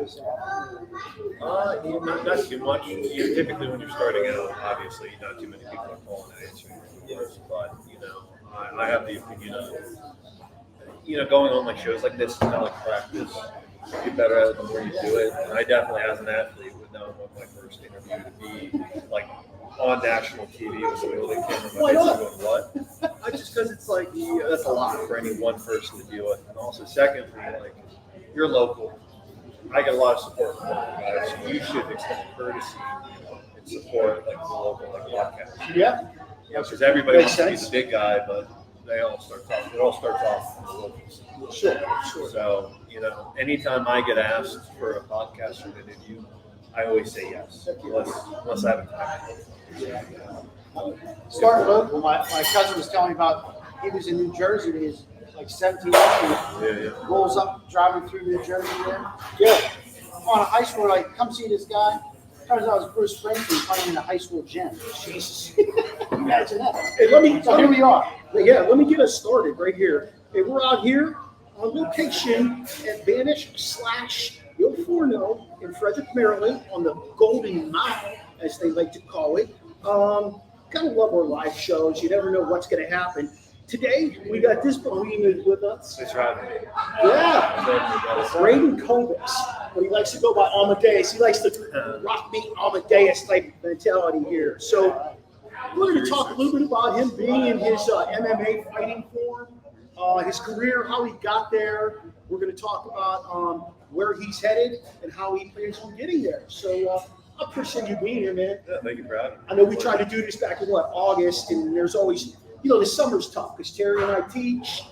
this out? Not too much. Typically, when you're starting out, obviously, not too many people are calling and answering your doors. But I have the opinion of going on like shows like this is not like practice. You get better at it the more you do it. And I definitely, as an athlete, would not want my first interview to be like on national TV with somebody holding a camera in my face and going, what? Just because it's like, that's a lot for any one person to deal with. And also, secondly, like, you're local. I get a lot of support from local guys, so you should extend courtesy and support like the local like podcast. Yeah. Because everybody wants to be the big guy, but it all starts off in the locals. Sure. So, anytime I get asked for a podcast or an interview, I always say yes, unless I have time. Start local. My cousin was telling me about, he was in New Jersey, he was like 17 years old. Rolls up, driving through New Jersey there. Yeah. On a high school, like, come see this guy. Turns out it was Bruce Springsteen playing in a high school gym. Jesus. Imagine that. Hey, here we are. Yeah, let me get us started right here. Hey, we're out here on location at Vanish / Il Forno in Frederick, Maryland, on the Golden Mile, as they like to call it. Gotta love our live shows. You never know what's going to happen. Today, we got this behemoth with us. Thanks for having me. Yeah. Raiden Kovacs. But he likes to go by Amadeus. He likes the rock beat Amadeus type mentality here. So we're going to talk a little bit about him being in his MMA fighting form, his career, how he got there. We're going to talk about where he's headed and how he plans on getting there. So I appreciate you being here, man. Yeah, thank you for having me. I know we tried to do this back in August, and there's always, the summer's tough because Terry and I teach.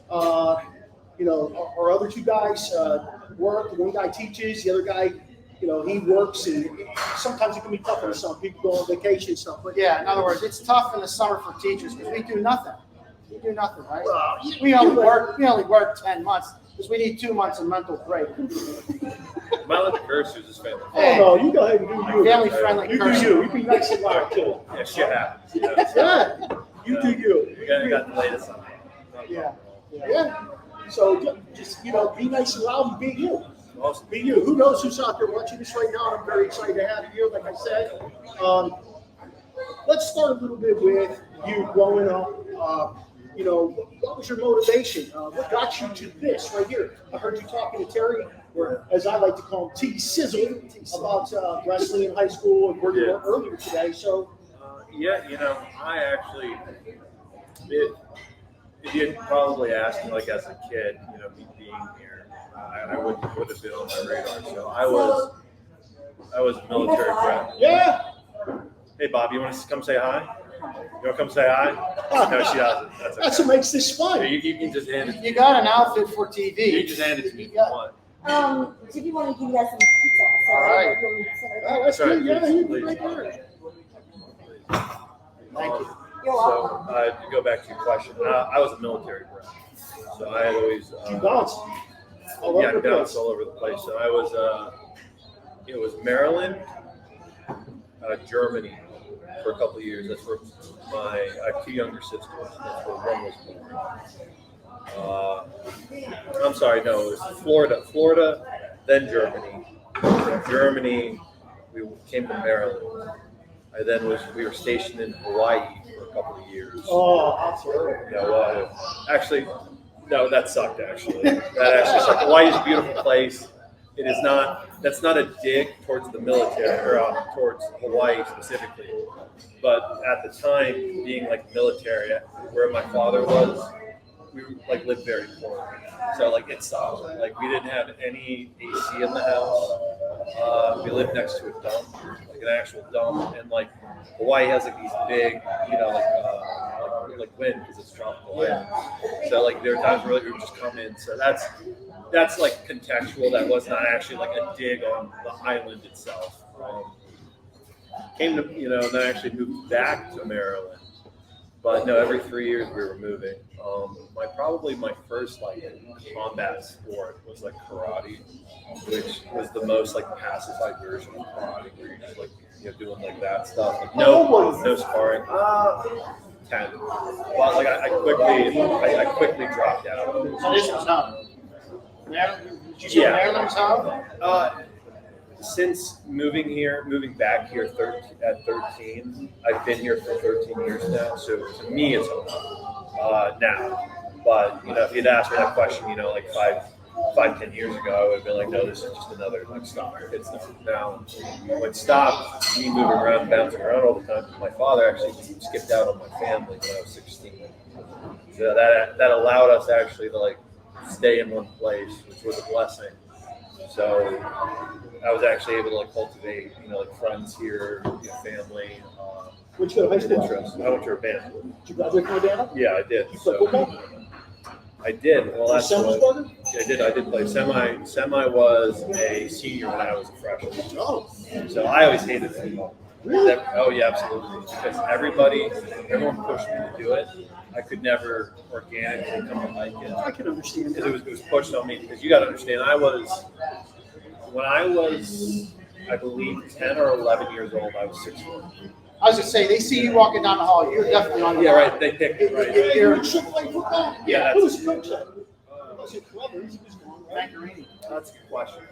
Our other two guys work. The one guy teaches, the other guy, he works, and sometimes it can be tough in the summer. People go on vacation and stuff. But Yeah, in other words, it's tough in the summer for teachers because we do nothing. We do nothing, right? Well, We only work 10 months because we need 2 months of mental break. My little curse is just family. oh no, you go ahead and do you. Family-friendly You do cursing. you. You be nice and loud too. Yeah, shit happens. Yeah, you do you. We got the latest on that. Yeah. So just be nice and loud and be you. Awesome. Be you. Who knows who's out there watching this right now? I'm very excited to have you. Like I said, let's start a little bit with you growing up. What was your motivation? What got you to this right here? I heard you talking to Terry, or as I like to call him, T Sizzle, about wrestling in high school and where you were earlier today. So, I actually if you had probably asked me like as a kid, me being here, I would have been on my radar. So I was a military brat. yeah. Hey Bob, you want to come say hi? You want to come say hi? No, she doesn't. That's okay. That's what makes this fun. You can just hand it. You got an outfit for TV. You just hand it to me if you want. If you want to give you guys some pizza. So All right. Oh, that's Sorry, good. Yeah, please, you please. right there. Thank you. You're welcome. So to go back to your question, I was a military brat. So I had always You bounced all over the bounced place. all over the place. So I was it was Maryland, Germany for a couple of years. That's where I have two younger sisters. That's where one was born. I'm sorry, no, it was Florida, then Germany. From Germany, we came to Maryland. We were stationed in Hawaii for a couple of years. Oh, that's terrible. Actually, no, that sucked. Actually, that actually sucked. Hawaii is a beautiful place. It is not. That's not a dig towards the military or towards Hawaii specifically. But at the time, being like military, where my father was, we lived very poor. So it sucked. We didn't have any AC in the house. We lived next to a dump, an actual dump, and Hawaii has these big, wind because it's tropical land. So there were times where we would just come in. So that's contextual. That was not actually a dig on the island itself. Came to then I actually moved back to Maryland. But no, every 3 years we were moving. My first combat sport was karate, which was the most pacified version of karate, where you're just doing that stuff. No sparring. 10. But I quickly dropped out. So this was home. Maryland? Did you say Maryland's home? since moving back here at 13, I've been here for 13 years now. So to me, it's home now. But if you'd asked me that question, like 10 years ago, I would have been like, no, this is just another like stop. It's not. Now, what stopped me moving around and bouncing around all the time? My father actually skipped out on my family when I was 16. So that allowed us actually to like stay in one place, which was a blessing. So I was actually able to like cultivate, like friends here, family. Where'd you go to high school? Interests. I went to Urbana. Did you graduate from Urbana? Yeah, I did. You play football? I did. Well, that's what I did. I did play semi. Semi was a senior when I was a freshman. Oh, So I always hated football. really? Oh yeah, absolutely. Because everyone pushed me to do it. I could never organically come to like it. I can understand Because that. it was pushed on me. Because you got to understand, when I was, I believe, 10 or 11 years old, I was 6'1". I was just saying, they see you walking down the hall, you're definitely on the Yeah, line. right. They picked it, right. Hey, you should play football? Yeah, Who was coach then? Was it Clemens? He was gone, right? Macarini. That's a good question.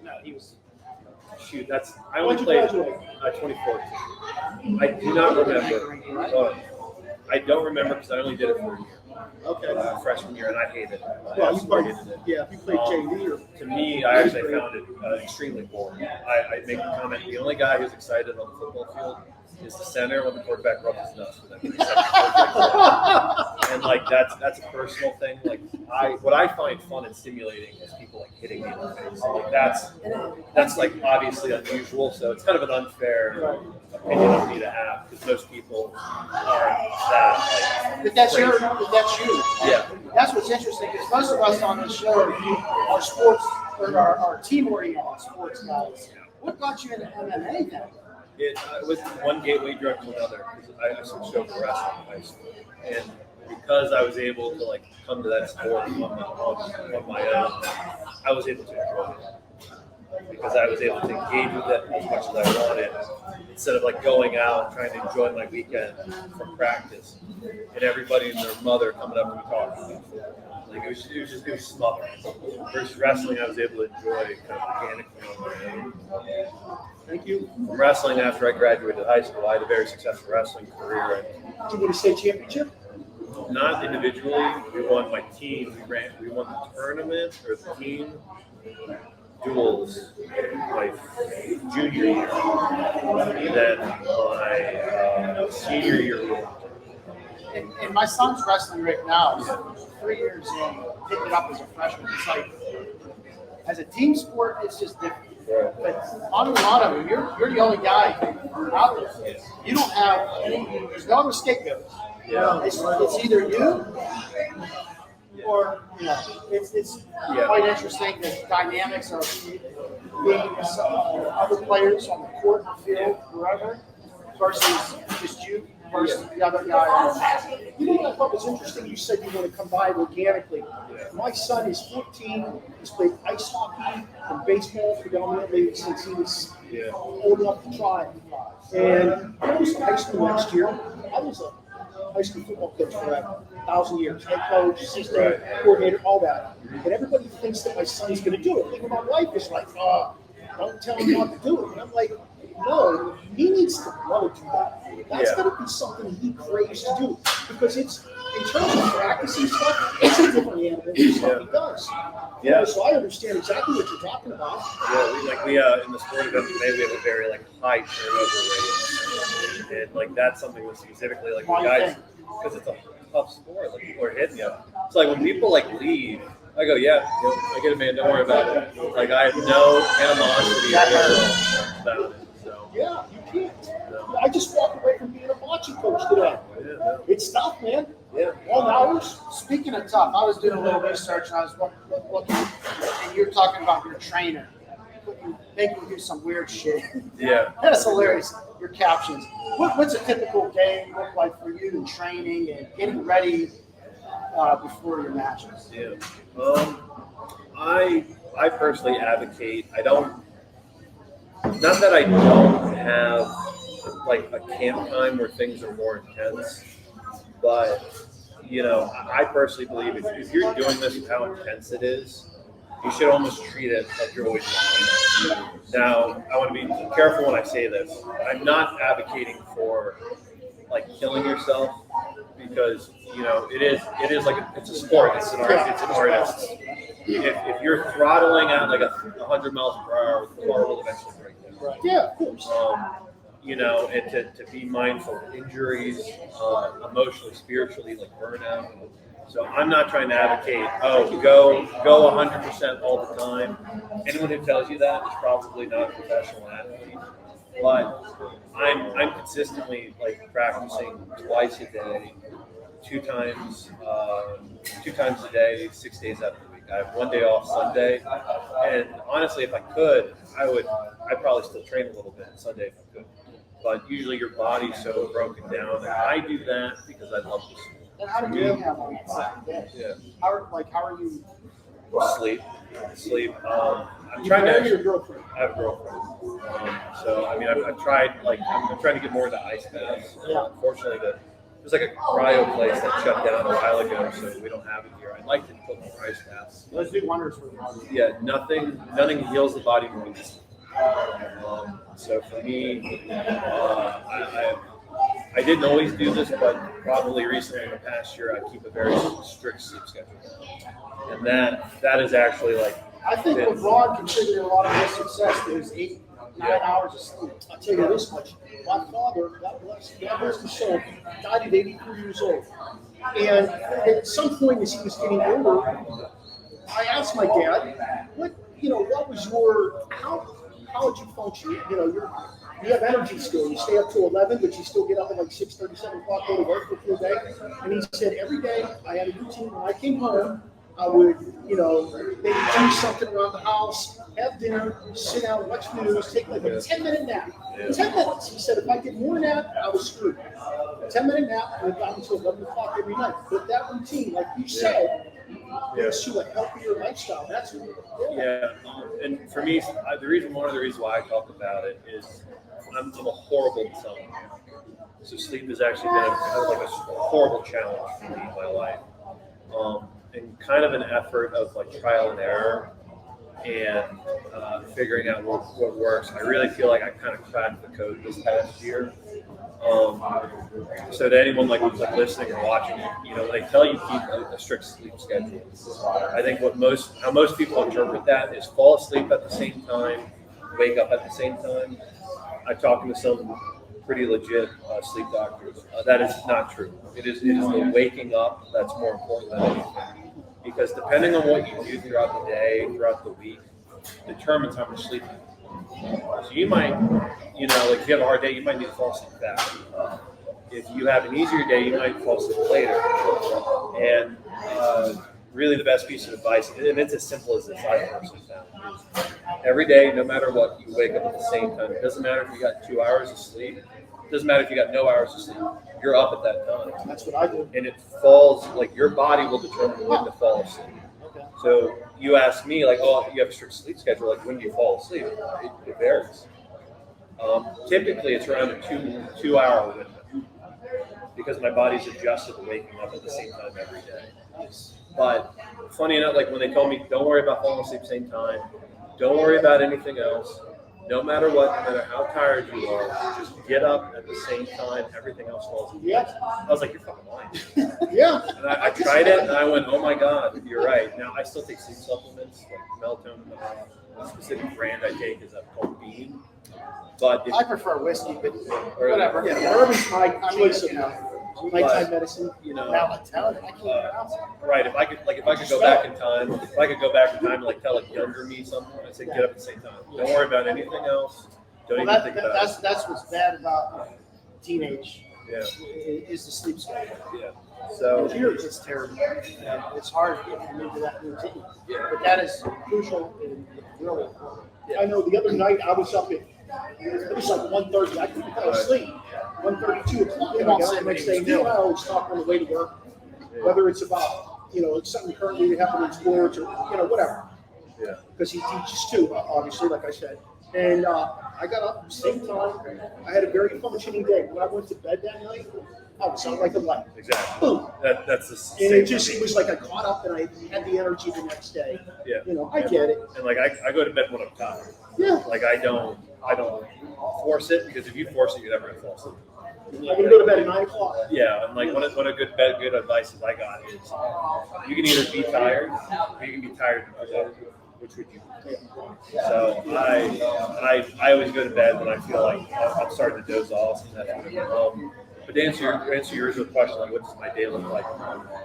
No, he was. Shoot, I When'd only you played graduate? 2014. I do not remember. I don't remember because I only did it for a year. Okay. Freshman year, and I hated it. I Well, you absolutely played, hated it. yeah, you played JV or. To me, I actually found it extremely boring. I make a comment. The only guy who's excited on the football field is the center when the quarterback rubs his nuts for them. And like that's a personal thing. Like what I find fun and stimulating is people like hitting me in the face. So, like that's like obviously unusual. So it's kind of an unfair opinion of me to have because most people aren't that like. But that's crazy. that's you. Yeah. That's what's interesting because most of us on this show are sports or are team-oriented sports guys. What got you into MMA then? It was one gateway drug to another. I switched over to wrestling in high school, and because I was able to like come to that sport on my own, I was able to enjoy it because I was able to engage with it as much as I wanted instead of like going out and trying to enjoy my weekend from practice and everybody and their mother coming up to me talking about football. Like it was smothering. Versus wrestling, I was able to enjoy kind of organically on my own. Thank you. From wrestling, after I graduated high school, I had a very successful wrestling career. Did you win a state championship? And not individually, we won my team. We won the tournament or the team duels my junior year. And then my senior year, we won. And my son's wrestling right now. He's 3 years in, picked it up as a freshman. It's like, as a team sport, it's just different. But on and on, you're the only guy out there. You don't have any, there's no other scapegoats. Yeah. It's either you or, it's quite interesting the dynamics of being other players on the court, the field, wherever, versus just you versus the other guy. You know what I thought was interesting? You said you want to come by organically. My son is 14. He's played ice hockey and baseball predominantly since he was old enough to try. And I was in high school next year. I was a high school football coach for 1,000 years. Head coach, assistant, coordinator, all that. And everybody thinks that my son's going to do it. Even my wife is like, don't tell him not to do it. And I'm like, no, he needs to want to do that. That's going to be something he craves to do because it's, in terms of practicing stuff, it's a different animal than stuff he does. Yeah. So I understand exactly what you're talking about. Yeah, we in the sport of MMA, we have a very like high turnover rate, and like that's something that specifically like the guys, because it's a tough sport. Like people are hitting you. It's like when people like leave, I go, I get it, man. Don't worry about it. Like I have no animosity about it. So Yeah, you can't. I just walked away from being a bocce coach today. It's tough, man. Yeah. Long hours. Speaking of tough, I was doing a little research and I was looking, and you're talking about your trainer making you do some weird shit. Yeah. That's hilarious. Your captions. What's a typical day look like for you in training and getting ready before your matches? Yeah. I personally advocate. Not that I don't have like a camp time where things are more intense, but I personally believe if you're doing this with how intense it is, you should almost treat it like you're always doing it. Now, I want to be careful when I say this. I'm not advocating for like killing yourself because it is like it's a sport. It's an artist. If you're throttling at like 100 miles per hour, the car will eventually break down. Right. Yeah, of course. And to be mindful of injuries, emotionally, spiritually, like burnout. So I'm not trying to advocate, go 100% all the time. Anyone who tells you that is probably not a professional athlete. But I'm consistently like practicing twice a day, two times a day, 6 days out of the week. I have one day off Sunday, and honestly, if I could, I'd probably still train a little bit Sunday if I could. But usually your body's so broken down, and I do that because I love this. And how do you have on that second day? Yeah. How are you? Sleep. I'm You trying to. married your girlfriend. I have a girlfriend. So I mean, I've tried. Like, I'm trying to get more into ice baths. Unfortunately, there's like a cryo place that shut down a while ago, so we don't have it here. I'd like to put more ice baths. Those do wonders for the body. Yeah, nothing heals the body more than this. So for me, I didn't always do this, but probably recently in the past year, I keep a very strict sleep schedule. And that is actually like. I think LeBron contributed a lot of his success to his 8-9 hours of sleep. I'll tell you this much. My father, God bless his soul, died at 83 years old. And at some point as he was getting older, I asked my dad, what was how did you function? You have energy still. You stay up till 11, but you still get up at like 6:30, 7 o'clock, go to work for a full day. And he said every day I had a routine. When I came home, I would, maybe do something around the house, have dinner, sit down, watch news, take like a 10-minute nap. 10 minutes. He said if I did more than that, I was screwed. A 10-minute nap, and I got until 11 o'clock every night. But that routine, like you said, leads to a healthier lifestyle. That's what and for me, one of the reasons why I talk about it is I'm a horrible insomnia. So sleep has actually been a horrible challenge for me in my life. And kind of an effort of like trial and error and figuring out what works. I really feel like I kind of cracked the code this past year. So to anyone who's listening or watching, when they tell you keep a strict sleep schedule, I think how most people interpret that is fall asleep at the same time, wake up at the same time. I've talked to some pretty legit sleep doctors. That is not true. It is the waking up that's more important than anything. Because depending on what you do throughout the day, throughout the week, determines how much sleep you need. So you might, if you have a hard day, you might need to fall asleep fast. If you have an easier day, you might fall asleep later. And really the best piece of advice, and it's as simple as this, I personally found, is every day, no matter what, you wake up at the same time. It doesn't matter if you got 2 hours of sleep. It doesn't matter if you got no hours of sleep. You're up at that time. That's what I do. And it falls, your body will determine when to fall asleep. Okay. So you ask me, you have a strict sleep schedule, when do you fall asleep? It varies. Typically, it's around a 2 hour window because my body's adjusted to waking up at the same time every day. But funny enough, when they told me, don't worry about falling asleep at the same time, don't worry about anything else, no matter what, no matter how tired you are, just get up at the same time, everything else falls into place. I was like, you're fucking lying. Yeah. And I tried it, and I went, oh my God, you're right. Now, I still take sleep supplements, like melatonin. A specific brand I take is called Beam. But I prefer whiskey, but whatever. Yeah, bourbon's my choice of nighttime medicine. Melatonin. I can't pronounce it. Right. If I could go back in time, and tell younger me something, I'd say get up at the same time. Don't worry about anything else. Don't even think about it. That's what's bad about teenage. Yeah. Is the sleep schedule. Yeah. So It's terrible. It's hard to get into that routine. Yeah. But that is crucial and really important. I know the other night I was up at, it was like 1:30. I couldn't fall asleep. 1:30, 2 o'clock. And I got up the next day. I always talk on the way to work, whether it's about, something currently happening in sports or, whatever. Yeah. Because he teaches too, obviously, like I said. And I got up at the same time. I had a very functioning day. When I went to bed that night, I was out like a light. Exactly. Boom. That's the And same it was like I caught up and I had the energy the next day. Yeah. You know, I get it. And like I go to bed when I'm tired. Yeah. Like I don't force it, because if you force it, you're never gonna fall asleep. I'm gonna go to bed at 9 o'clock. Yeah, and like one of good advice I got is you can either be tired or you can be tired and productive. Which would you do? So I always go to bed when I feel like I'm starting to doze off. But to answer your original question, like what does my day look like?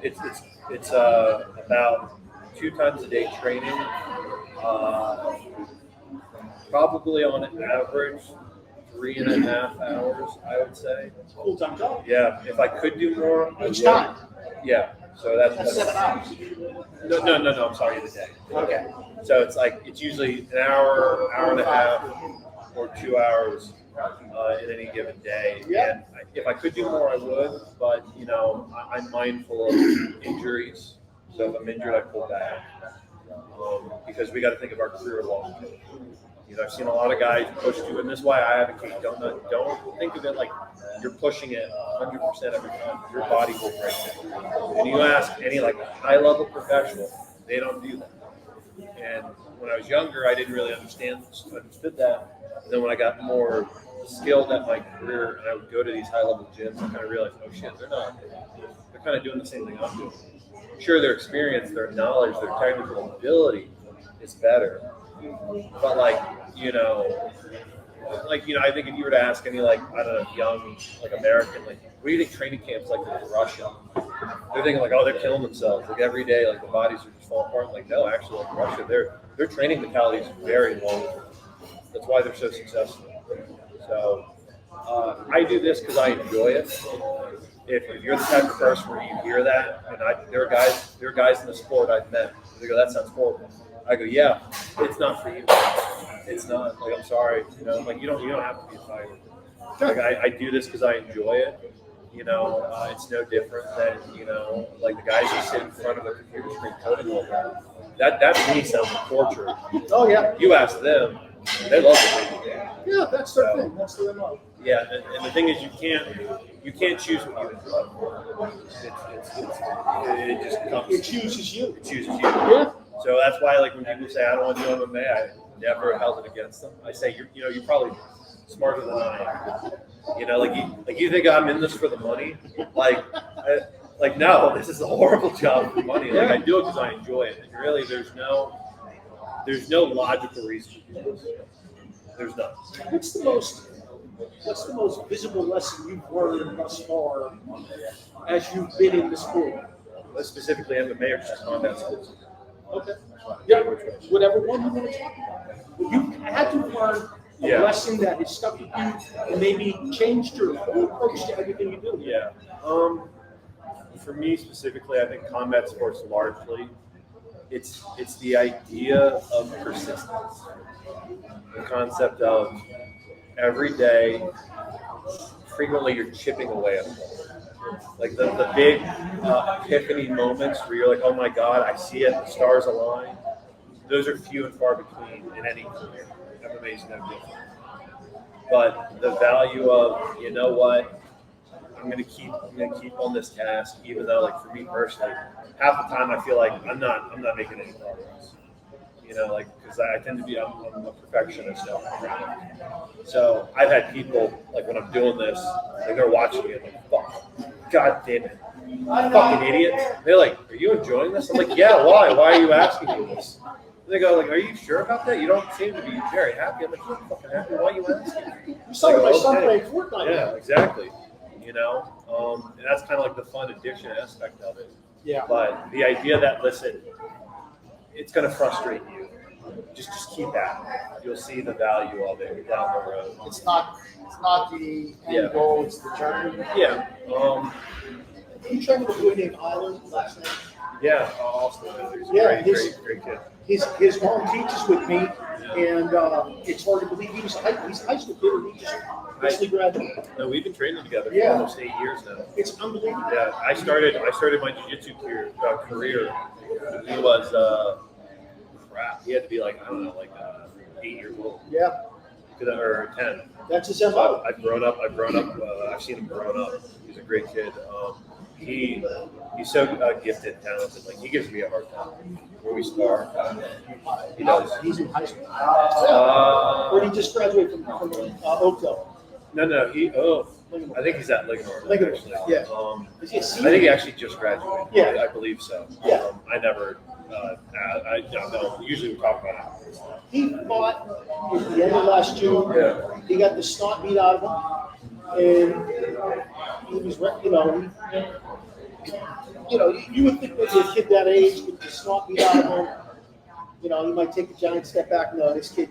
It's about 2 times a day training. Probably on average 3.5 hours, I would say. Full time job. Yeah, if I could do more, I Each would. time. Yeah, so that's 7 hours. No. I'm sorry, the day. Okay. So it's usually an hour, hour and a half, or 2 hours in any given day. Yeah. And if I could do more, I would. But I'm mindful of injuries. So if I'm injured, I pull back because we got to think of our career long term. I've seen a lot of guys push to, and this is why I advocate don't think of it like you're pushing it 100% every time. Your body will break down. And you ask any like high level professional, they don't do that. And when I was younger, I didn't really understood that. And then when I got more skilled at my career, and I would go to these high level gyms, I kind of realized, oh shit, they're kind of doing the same thing I'm doing. Sure, their experience, their knowledge, their technical ability is better. But I think if you were to ask any young American, what do you think training camps like in Russia? They're thinking oh, they're killing themselves every day, the bodies are just falling apart. No, actually, Russia, their training mentality is very long. That's why they're so successful. So I do this because I enjoy it. If you're the type of person where you hear that, and there are guys in the sport I've met, they go, that sounds horrible. I go, yeah, it's not for you. It's not. I'm sorry. You don't have to be a fighter. I do this because I enjoy it. It's no different than the guys who sit in front of a computer screen coding all day. That to me sounds like torture. Oh yeah. You ask them, they love it. Yeah, that's their thing. That's their MO. Yeah, and the thing is, you can't choose what you enjoy. It just comes. It chooses you. It chooses you. Yeah. So that's why, when people say I don't want to do MMA, I never held it against them. I say you're probably smarter than I am. You think I'm in this for the money? No, this is a horrible job for money. I do it because I enjoy it. And really, there's no logical reason to do this. There's none. What's the most visible lesson you've learned thus far as you've been in the sport? Specifically MMA or just combat sports? Okay. Yeah, whatever one you want to talk about. You had to learn a lesson that has stuck with you and maybe changed your whole approach to everything you do. Yeah. For me specifically, I think combat sports largely, it's the idea of persistence. The concept of every day, frequently you're chipping away at it. The big epiphany moments where you're oh my God, I see it, the stars align. Those are few and far between in any career. MMA is no different. But the value of, you know what, I'm gonna keep on this task, even though for me personally, half the time I feel I'm not making any progress. Because I tend to be, I'm a perfectionist. So I've had people, when I'm doing this, they're watching me, I'm fuck, God damn it, fucking idiot. They're are you enjoying this? I'm yeah, why? Why are you asking me this? They go, are you sure about that? You don't seem to be very happy. I'm I'm fucking happy. Why are you asking me? You saw my son playing Fortnite. Yeah, exactly. And that's kind of the fun addiction aspect of it. Yeah. But the idea that, listen, it's going to frustrate you. Just keep at it. You'll see the value of it down the road. It's not the end goal. It's the journey. Yeah. You trained with a boy named Island last night. Yeah. Austin. He's a great kid. His mom teaches with me, and it's hard to believe he's a high school kid, and he just recently graduated. No, we've been training together for almost 8 years now. It's unbelievable. Yeah, I started my jiu-jitsu career. He was crap. He had to be 8 years old. Yeah. or 10. That's his So MO. I've grown up. I've seen him growing up. He's a great kid. He's so gifted, talented. Like he gives me a hard time when we spar. He does. He's in high school. Or Uh, did he just graduate from Oakville? no. I think he's at Ligonor. Ligonor, Actually. yeah. I Is he a think senior? he actually just graduated. Yeah. I believe so. Yeah. I never. I don't know. Usually we talk about it. He fought at the end of last June. Yeah. He got the snot beat out of him, and he was, you would think that a kid that age with the snot beat out of him, he might take a giant step back. No, this kid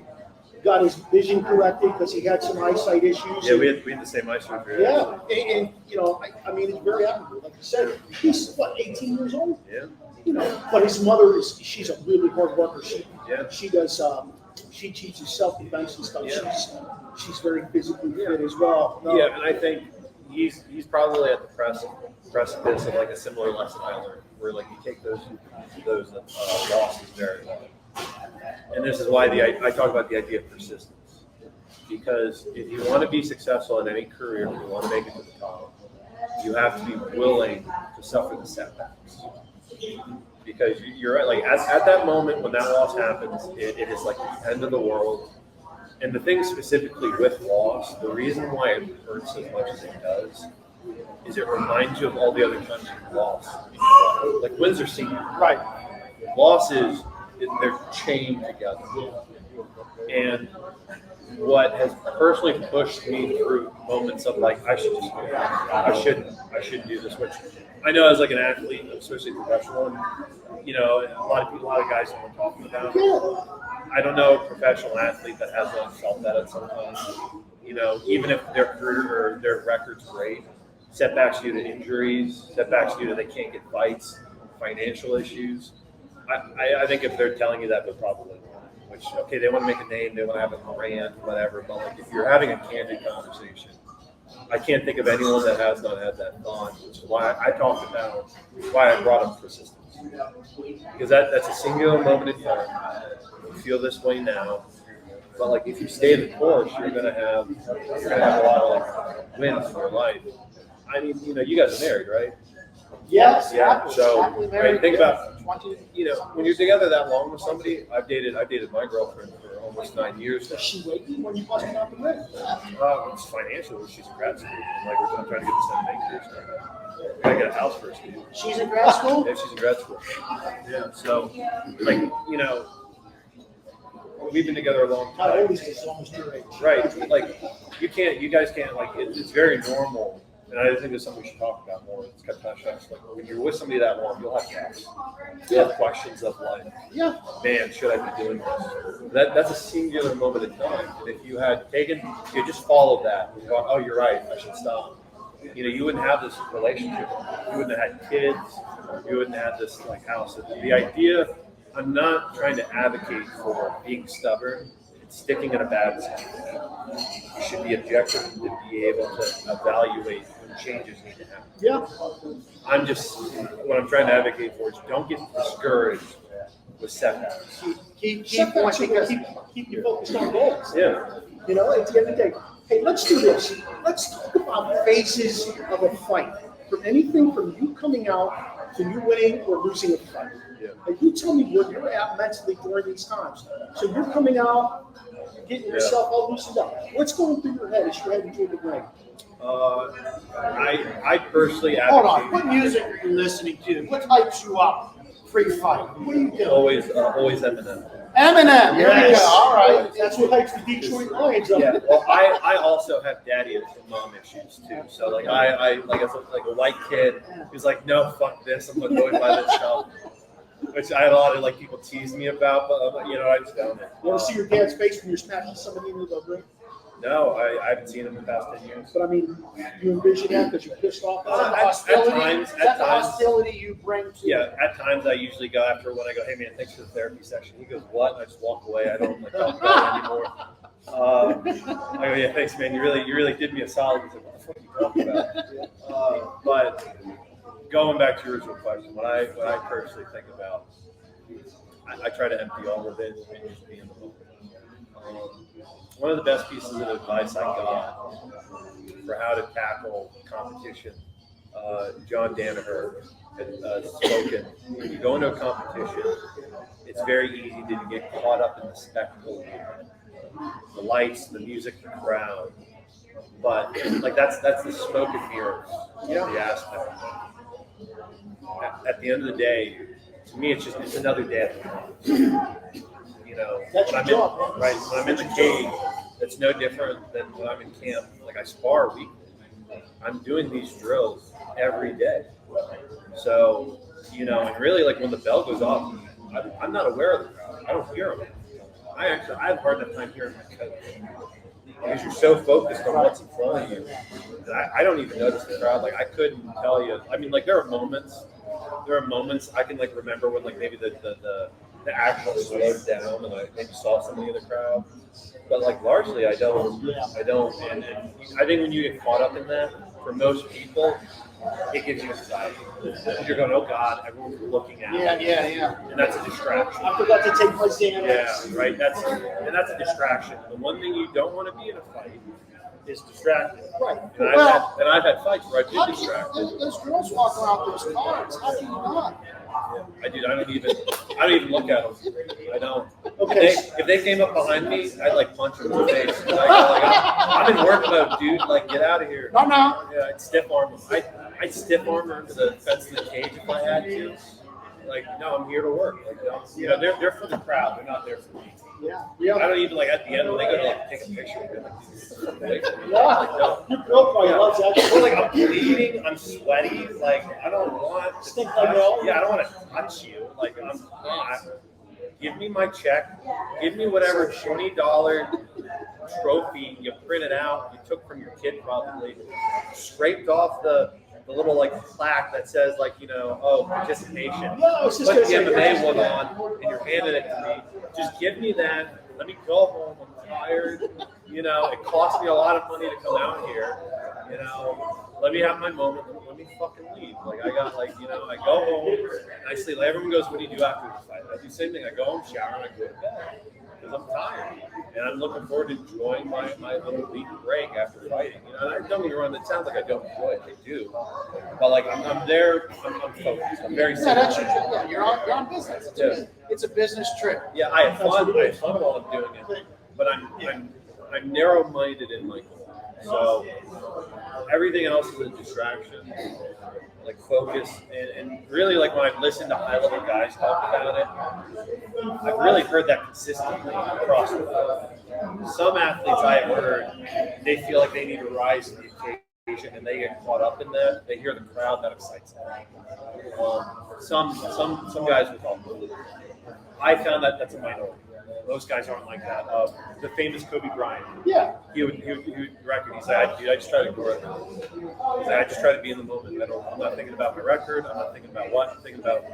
got his vision corrected because he had some eyesight issues. Yeah, we had the same ice rink. Yeah, and it's very admirable. Like you said, he's 18 years old. Yeah. But his mother she's a really hard worker. Yeah. She does, she teaches self-defense and stuff. Yeah. She's very physically fit as well. No. Yeah, and I think he's probably at the precipice of like a similar lesson I learned, where like you take those losses very well. And this is why I talk about the idea of persistence, because if you want to be successful in any career, if you want to make it to the top, you have to be willing to suffer the setbacks. Because you're right, like at that moment when that loss happens, it is like the end of the world. And the thing specifically with loss, the reason why it hurts as much as it does, is it reminds you of all the other times you've lost. Like wins are seen. Right. Losses, they're chained together. And what has personally pushed me through moments of like, I shouldn't do this, which I know as like an athlete, especially professional, and a lot of guys know what I'm talking about. I don't know a professional athlete that has not felt that at some point. Even if their career or their record's great, setbacks due to injuries, setbacks due to they can't get fights, financial issues. I think if they're telling you that, they're probably lying. Which, okay, they want to make a name, they want to have a brand, whatever. But like, if you're having a candid conversation, I can't think of anyone that has not had that thought. Which is why I talked about why I brought up persistence, because that's a singular moment in time. You feel this way now, but like if you stay the course, you're gonna have a lot of like wins in your life. I mean, you guys are married, right? Yes. Yeah. So Happily right, married, think about 20. when you're together that long with somebody. I've dated my girlfriend for almost 9 years now. Is she waiting when you busted out the ring? It's financial. She's in grad school. I'm trying to get this MMA career started. Gotta get a house first. Dude. She's in grad school? Yeah, she's in grad school. Yeah. So, like, we've been together a long How time. old is she? She's almost your age. Right. Like, you guys can't, like, it's very normal. And I think it's something we should talk about more. It's kind of touched on. Like, when you're with somebody that long, you'll have doubts. You'll have questions of like, Yeah. man, should I be doing this? That's a singular moment in time. And if you you just followed that and gone, oh, you're right, I should stop. You wouldn't have this relationship. You wouldn't have had kids. You wouldn't have this like house. The idea, I'm not trying to advocate for being stubborn. It's sticking in a bad position. You should be objective and to be able to evaluate when changes need to happen. Yeah. What I'm trying to advocate for is don't get discouraged with setbacks. Keep Setbacks going are because going to keep you focused on goals. Yeah. At the end of the day, hey, let's do this. Let's talk about phases of a fight. From anything from you coming out to you winning or losing a fight. Yeah. And you tell me where you're at mentally during these times. So you're coming out, you're getting yourself all loosened up. What's going through your head as you're heading toward the ring? I personally hold on. advocate What music are you listening to? What hypes you up pre-fight? What are you doing? always Eminem. Eminem. There you go. All right. That's what hypes the Detroit Lions up. Yeah. Well, I also have daddy and mom issues too. So like I like as a white kid who's like, no, fuck this. I'm gonna go buy this stuff. Which I had a lot of like people tease me about, but I just don't. You want to see your dad's face when you're smashing somebody into the ring? No, I haven't seen him in the past 10 years. But I mean, you envision that because you're pissed off. At times, Is that the hostility you bring to yeah, at times I usually go after when I go, hey man, thanks for the therapy session. He goes, what? And I just walk away. I don't like talk about it anymore. I go, yeah, thanks man. You really did me a solid. He's like, what the fuck are you talking about? But going back to your original question, what I personally think about, I try to empty all of it and just be in the moment. One of the best pieces of advice I got for how to tackle competition, John Danaher had spoken. When you go into a competition, it's very easy to get caught up in the spectacle, the lights, the music, the crowd. But like that's the smoke and mirrors, the aspect. At the end of the day, to me, it's another day. You know, That's when your I'm job, in, right? When I'm in the cage, it's no different than when I'm in camp. Like I spar weekly. I'm doing these drills every day. So, you know, and really, like when the bell goes off, I'm not aware of the crowd. I don't hear them. I have a hard enough time hearing my coach because you're so focused on what's in front of you. that I don't even notice the crowd. Like I couldn't tell you. I mean, like there are moments I can like remember when like maybe the action slowed down and I maybe saw somebody in the crowd. But like largely I don't. And I think when you get caught up in that, for most people, it gives you anxiety. You're going, oh God, everyone's looking at me. Yeah. And that's a distraction. I forgot to take my Xanax. Yeah, right. That's a distraction. The one thing you don't want to be in a fight is distracted. Right. And I've had fights where I've been distracted. Those girls walk around those cards. How can you not? I don't even look at them. I don't. Okay. If they came up behind me, I'd like punch them in the face. I'm in work mode, dude. Like, get out of here. No. Yeah, I'd stiff arm them. I'd stiff arm them to the fence of the cage if I had to. Like, no, I'm here to work. Like, you know, they're for the crowd. They're not there for me. Yeah. I don't even like at the end when they go to like take a picture with them. Like, Your girl probably loves that. Or like I'm bleeding, I'm sweaty. Like I don't want to Stink like hell. Yeah, I don't want to touch you. Like I'm not. Give me my check. Give me whatever $20 trophy you printed out. You took from your kid probably. Scraped off the little like plaque that says like, you know, oh, participation. Put the MMA one on and you're handing it to me. Just give me that. Let me go home. I'm tired. You know, it cost me a lot of money to come out here. You know, let me have my moment. Let me fucking leave. Like I got like, you know, I go home and I sleep. Like, everyone goes, what do you do after the fight? I do the same thing. I go home, shower, and I go to bed. Because I'm tired. And I'm looking forward to enjoying my little week break after fighting. You know, and don't get me wrong, it sounds like I don't enjoy it. I do. But like I'm there, I'm focused. I'm very That's serious. your trip. You're on business. It's a business trip. Yeah, I have fun. I have fun while I'm doing it. But I'm narrow-minded in my goal. So everything else is a distraction. Like focus and really like when I've listened to high-level guys talk about it, I've really heard that consistently across the board. Some athletes I have heard, they feel like they need to rise to the occasion and they get caught up in that. They hear the crowd, that excites them. Some guys will talk about it. I found that that's a minority. Most guys aren't like that. The famous Kobe Bryant. Yeah. He would record. He's like, I just try to ignore it. He's like, I just try to be in the moment. I'm not thinking about my record. I'm not thinking about what. I'm thinking about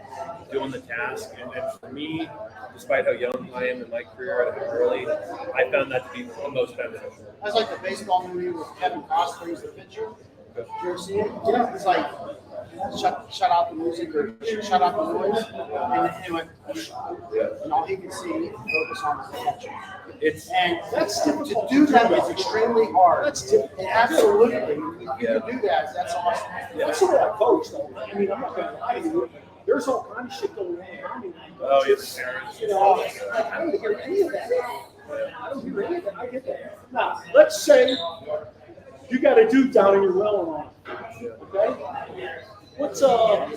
doing the task. And for me, despite how young I am in my career and how early, I found that to be the most beneficial. That's like the baseball movie with Kevin Costner as the pitcher. Did you ever see it? Yeah. It's like shut out the music or shut out the noise, and it went. And all he could see focus on the catcher. And that's difficult. To do that is extremely hard. That's difficult. And absolutely, you can do that. That's awesome. That's the way I coach, though. I mean, I'm not going to lie to you. There's all kind of shit going on around me. Oh, yes, parents. You know, I don't hear any of that. I don't hear any of that. I get that. Now, let's say you got a dude down in your well and on. Okay? What's where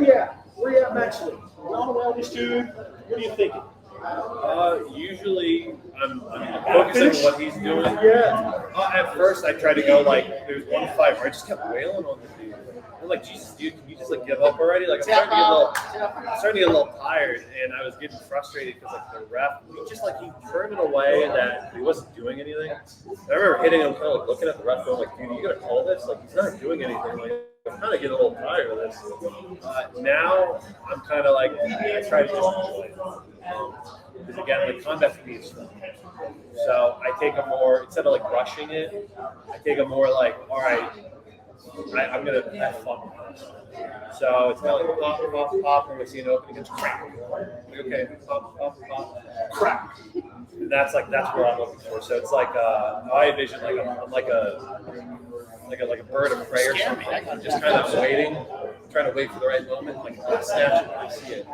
you at? Where you at mentally? You on the well, this dude? What are you thinking? Usually I'm focusing on what he's doing. Yeah. At first I tried to go like there's one fight where I just kept wailing on the dude. I'm like, Jesus, dude, can you just like give up already? Like I'm starting to get a little tired, and I was getting frustrated because like the ref, he turned it away that he wasn't doing anything. I remember hitting him, kind of like looking at the ref, going like, dude, you gotta call this? Like he's not doing anything. Like I'm kind of getting a little tired of this. Now I'm kind of like I try to just enjoy it. Because again, like combat for me is fun. So I take a more, instead of like rushing it, I take a more like, all right, I'm gonna have fun with this. So it's kind of like pop, pop, pop, and we see an opening, it's crack. Like, okay, pop, pop, pop, crack. And that's where I'm looking for. So it's like I envision like I'm like a bird of prey or something. I'm just kind of waiting, trying to wait for the right moment, like snatch it when I see it.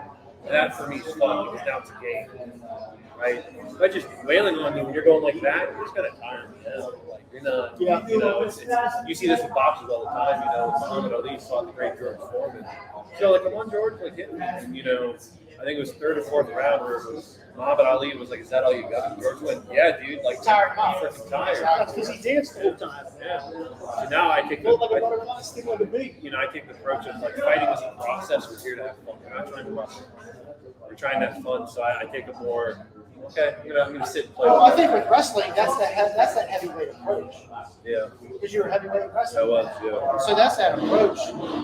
And that for me is fun because now it's a game, right? But just wailing on you when you're going like that, you're just gonna tire me out. Like you're not, you know, it's you see this with boxers all the time. You know, Muhammad Ali fought the great George Foreman. So like I'm on George, like hitting, and, you know, I think it was third or fourth round where it was Muhammad Ali was like, "Is that all you got?" George went, "Yeah, dude, like Tired, I'm freaking tired." That's because he danced the whole time. Yeah. So now I take Looked like a butterfly, sting like a bee. you know, I take the approach of like fighting is a process. We're here to have fun. We're not trying to wrestle. We're trying to have fun. So I take a more, okay, you know, I'm going to sit and play. Well, I think with wrestling, that's that heavyweight approach. Yeah. Because you're a heavyweight I wrestler. was, yeah. So that's that approach.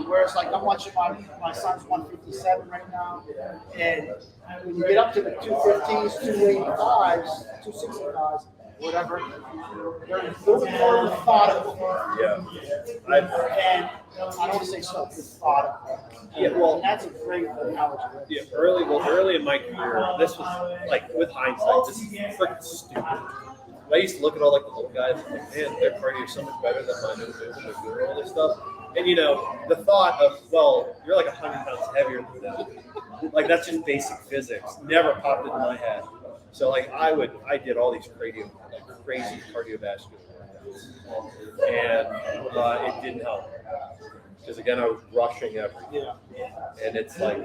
Whereas, like, I'm watching my son's 157 right now, and when you get up to the 250s, 285s, 265s, whatever, they're more methodical. Yeah. And I don't want to say so methodical. Yeah, well, And that's a great analogy. yeah, early in my career, this was like with hindsight, this is freaking stupid. I used to look at all like the little guys and like, man, their cardio is so much better than mine. They're doing all this stuff. And you know, the thought of, well, you're like 100 pounds heavier than them. Like that's just basic physics. Never popped into my head. So like I did all these crazy cardiovascular workouts, and it didn't help. Because again, I was rushing everything. Yeah. And it's like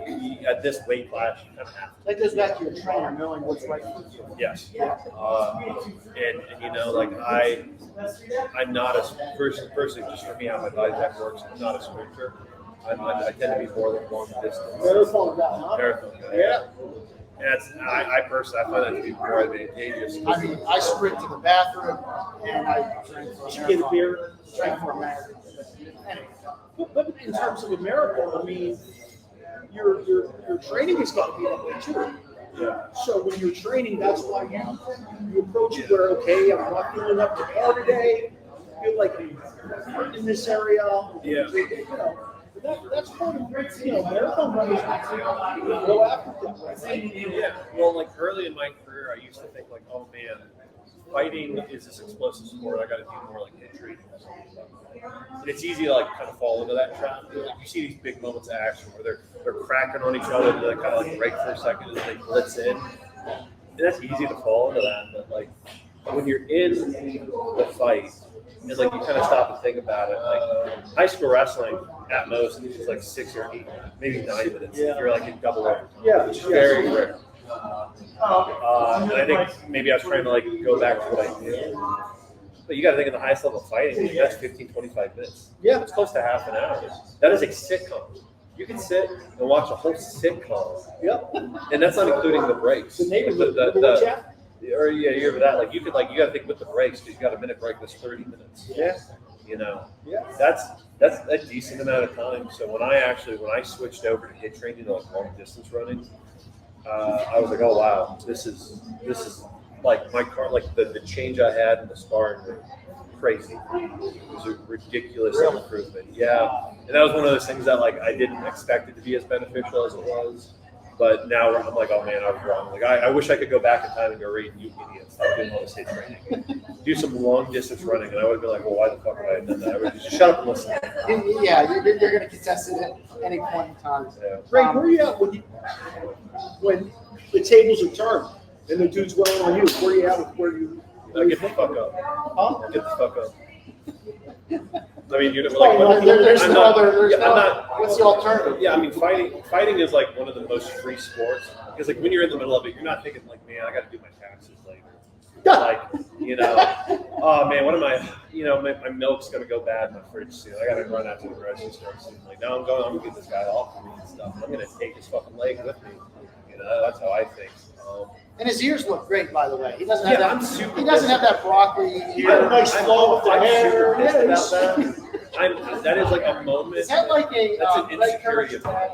at this weight class, you kind of have to. That goes back to your trainer knowing what's right for you. Yes. And you know, like I'm not a personally, just for me how my body type works. I'm not a sprinter. I tend to be more like long distance. Marathon guy, huh? Marathon guy. Yeah. And that's I personally I find that to be more advantageous. I mean, I sprint to the bathroom and I train for a Did you get a marathon. beer? Train for a marathon. Anyway. But in terms of a marathon, I mean, your training is got to be that way too. Yeah. So when you're training, that's why you approach it where, okay, I'm not feeling up to par today. I feel like I'm hurting in this area. Yeah. You know, that's part of, you know, marathon runners go after that. Yeah. Well, like early in my career, I used to think like, oh man, fighting is this explosive sport. I got to do more like hit training. And it's easy to like kind of fall into that trap. Like, you see these big moments of action where they're cracking on each other, and they kind of like break for a second and they blitz in. And that's easy to fall into that. But like when you're in the fight, and like you kind of stop and think about it. Like high school wrestling, at most, it's like 6 or 8, maybe 9 minutes. If you're like in double overtime, Yeah. which is very rare. And I think maybe I was trying to like go back to what I did. But you got to think of the highest level of fighting, that's 15, 25 minutes. Yeah. It's close to half an hour. That is a sitcom. You can sit and watch a whole sitcom. Yep. And that's not including the breaks. The neighborhood. Or yeah, you hear that? Like you got to think with the breaks, because you got a minute break that's 30 minutes. Yeah. You know, Yeah. that's a decent amount of time. So when I switched over to hit training, to like long distance running, I was like, oh wow, this is like my car, like the change I had in the sparring was crazy. It was a ridiculous improvement. Yeah, and that was one of those things that like I didn't expect it to be as beneficial as it was. But now I'm like, oh man, I was wrong. Like I wish I could go back in time and go, Raiden, you idiot, stop doing all this hit training. Do some long distance running, and I would have been like, well, why the fuck would I have done that? I would just shut up and listen. Yeah, you're going to contest it at any point in time. Yeah. Ray, where are you at when the tables are turned and the dude's weighing on you? Where are you at with where you? Get the fuck up. Huh? Get the fuck up. I mean, you're Well, like, there's I'm no not- other. There's yeah, no. I'm not- What's the alternative? Yeah, I mean, fighting is like one of the most free sports because like when you're in the middle of it, you're not thinking like, man, I got to do my taxes later. Like, you know, oh man, what am I? You know, my milk's gonna go bad in my fridge soon. I gotta run out to the grocery store soon. Like, no, I'm gonna get this guy off of me and stuff. I'm gonna take his fucking leg with me. You know, that's how I think. And his ears look great, by the way. He doesn't have Yeah, that. I'm super He doesn't have that broccoli You got a ear. nice flow with the I'm hair. super pissed Yeah, about he's- that. That is like a moment. Is that like a That's an red insecurity courage? of mine.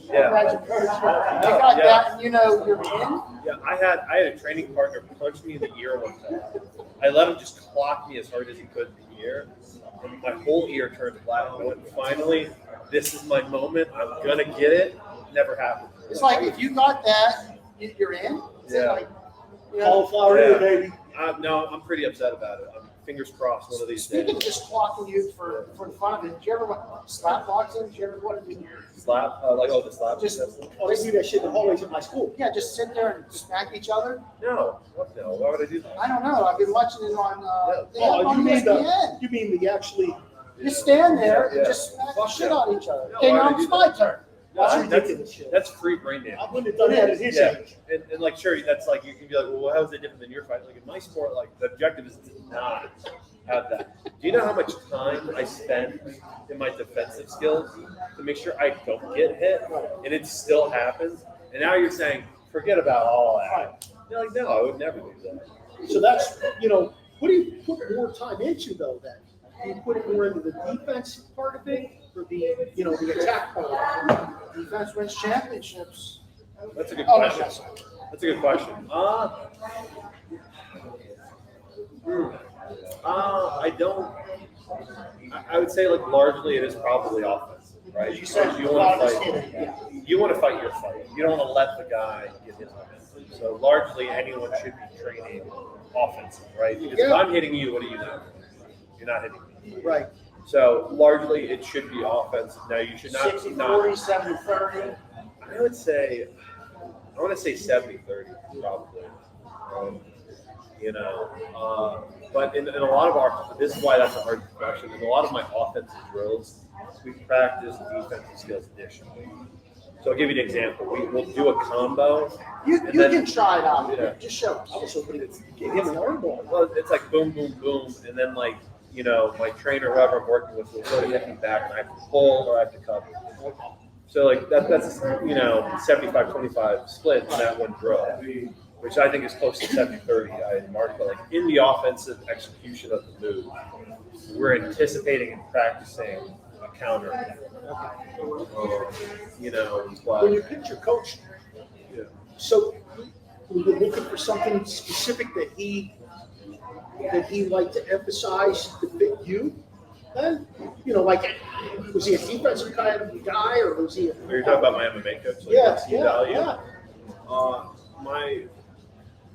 Yeah. Yeah. You got that, and you know you're in. Yeah, I had a training partner punch me in the ear one time. I let him just clock me as hard as he could in the ear, and my whole ear turned black. I went, finally, this is my moment. I'm gonna get it. Never happened. It's like if you got that, you're in. It's Yeah. like, you know, Cauliflower ear, baby. No, I'm pretty upset about it. Fingers crossed one of these days. speaking of just clocking you for the fun of it, did you ever slap boxing? Did you ever want to do? Slap? The slap? Just Oh, they do that shit in the hallways at my school. yeah, just sit there and smack each other. No. What no? Why would I do that? I don't know. I've been watching it on. They have it Oh, on ESPN. you mean the actually? You stand there Yeah. and just smack the Fuck shit yeah. out of each other. No, Okay, why now would I it's do my that? turn. That's That's ridiculous shit. That's free brain damage. I wouldn't have done that at his Yeah, age. and like sure, that's like you can be like, well, how is it different than your fight? Like in my sport, like the objective is to not have that. Do you know how much time I spend in my defensive skills to make sure I don't get hit, and it still happens? And now you're saying, forget about all that. You're like, no, I would never do that. So that's, what do you put more time into though then? Do you put it more into the defense part of it or the attack part of it? Defense wins championships. That's a good Oh, no, question. yes. That's a good question. I don't. I would say like largely it is probably offensive, right? You said you want to fight. fight. Yeah. You want to fight your fight. You don't want to let the guy get his offensive. So largely anyone should be training offensive, right? Because if I'm hitting you, what are you not? You're not hitting me. Right. So largely it should be offensive. Now you should not. 60, 40, 70-30. I would say, I want to say 70-30 probably. But in a lot of our, this is why that's a hard question. In a lot of my offensive drills, we practice defensive skills additionally. So I'll give you an example. We'll do a combo. You and then- can try it out. Yeah. Just show us. I was hoping to give him an arm ball. Well, it's like boom, boom, boom, and then like, my trainer, whoever I'm working with, will sort of hit me back, and I have to pull or I have to cover. So like that's 75-25 split in that one drill, which I think is close to 70-30. I marked, but like in the offensive execution of the move, we're anticipating and practicing a counter. But When you picked your coach, so were you looking for something specific that he liked to emphasize to fit you? Then, was he a defensive kind of guy, or was he? You're talking about my MMA coach? Like, Yeah, what's he value? yeah.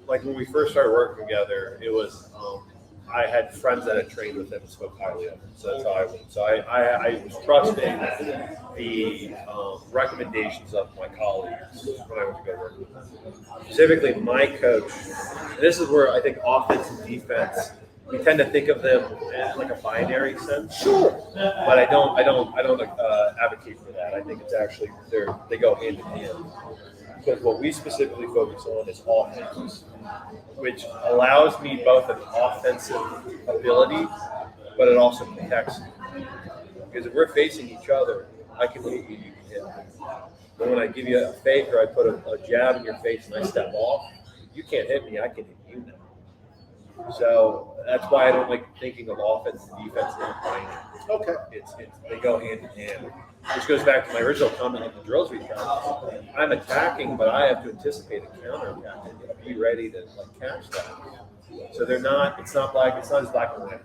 Like when we first started working together, it was I had friends that had trained with him and spoke highly of him. So that's how I went. So I was trusting the recommendations of my colleagues when I went to go work with them. Specifically, my coach. And this is where I think offense and defense, we tend to think of them as like a binary sense. Sure. But I don't advocate for that. I think it's actually they go hand in hand. Because what we specifically focus on is offense, which allows me both an offensive ability, but it also protects me. Because if we're facing each other, I can hit you, you can hit me. But when I give you a fake or I put a jab in your face and I step off, you can't hit me, I can hit you now. So that's why I don't like thinking of offense and defense in binary. Okay. They go hand in hand. Which goes back to my original comment on the drills we practice. I'm attacking, but I have to anticipate a counter attack and be ready to catch that. So it's not as black and white.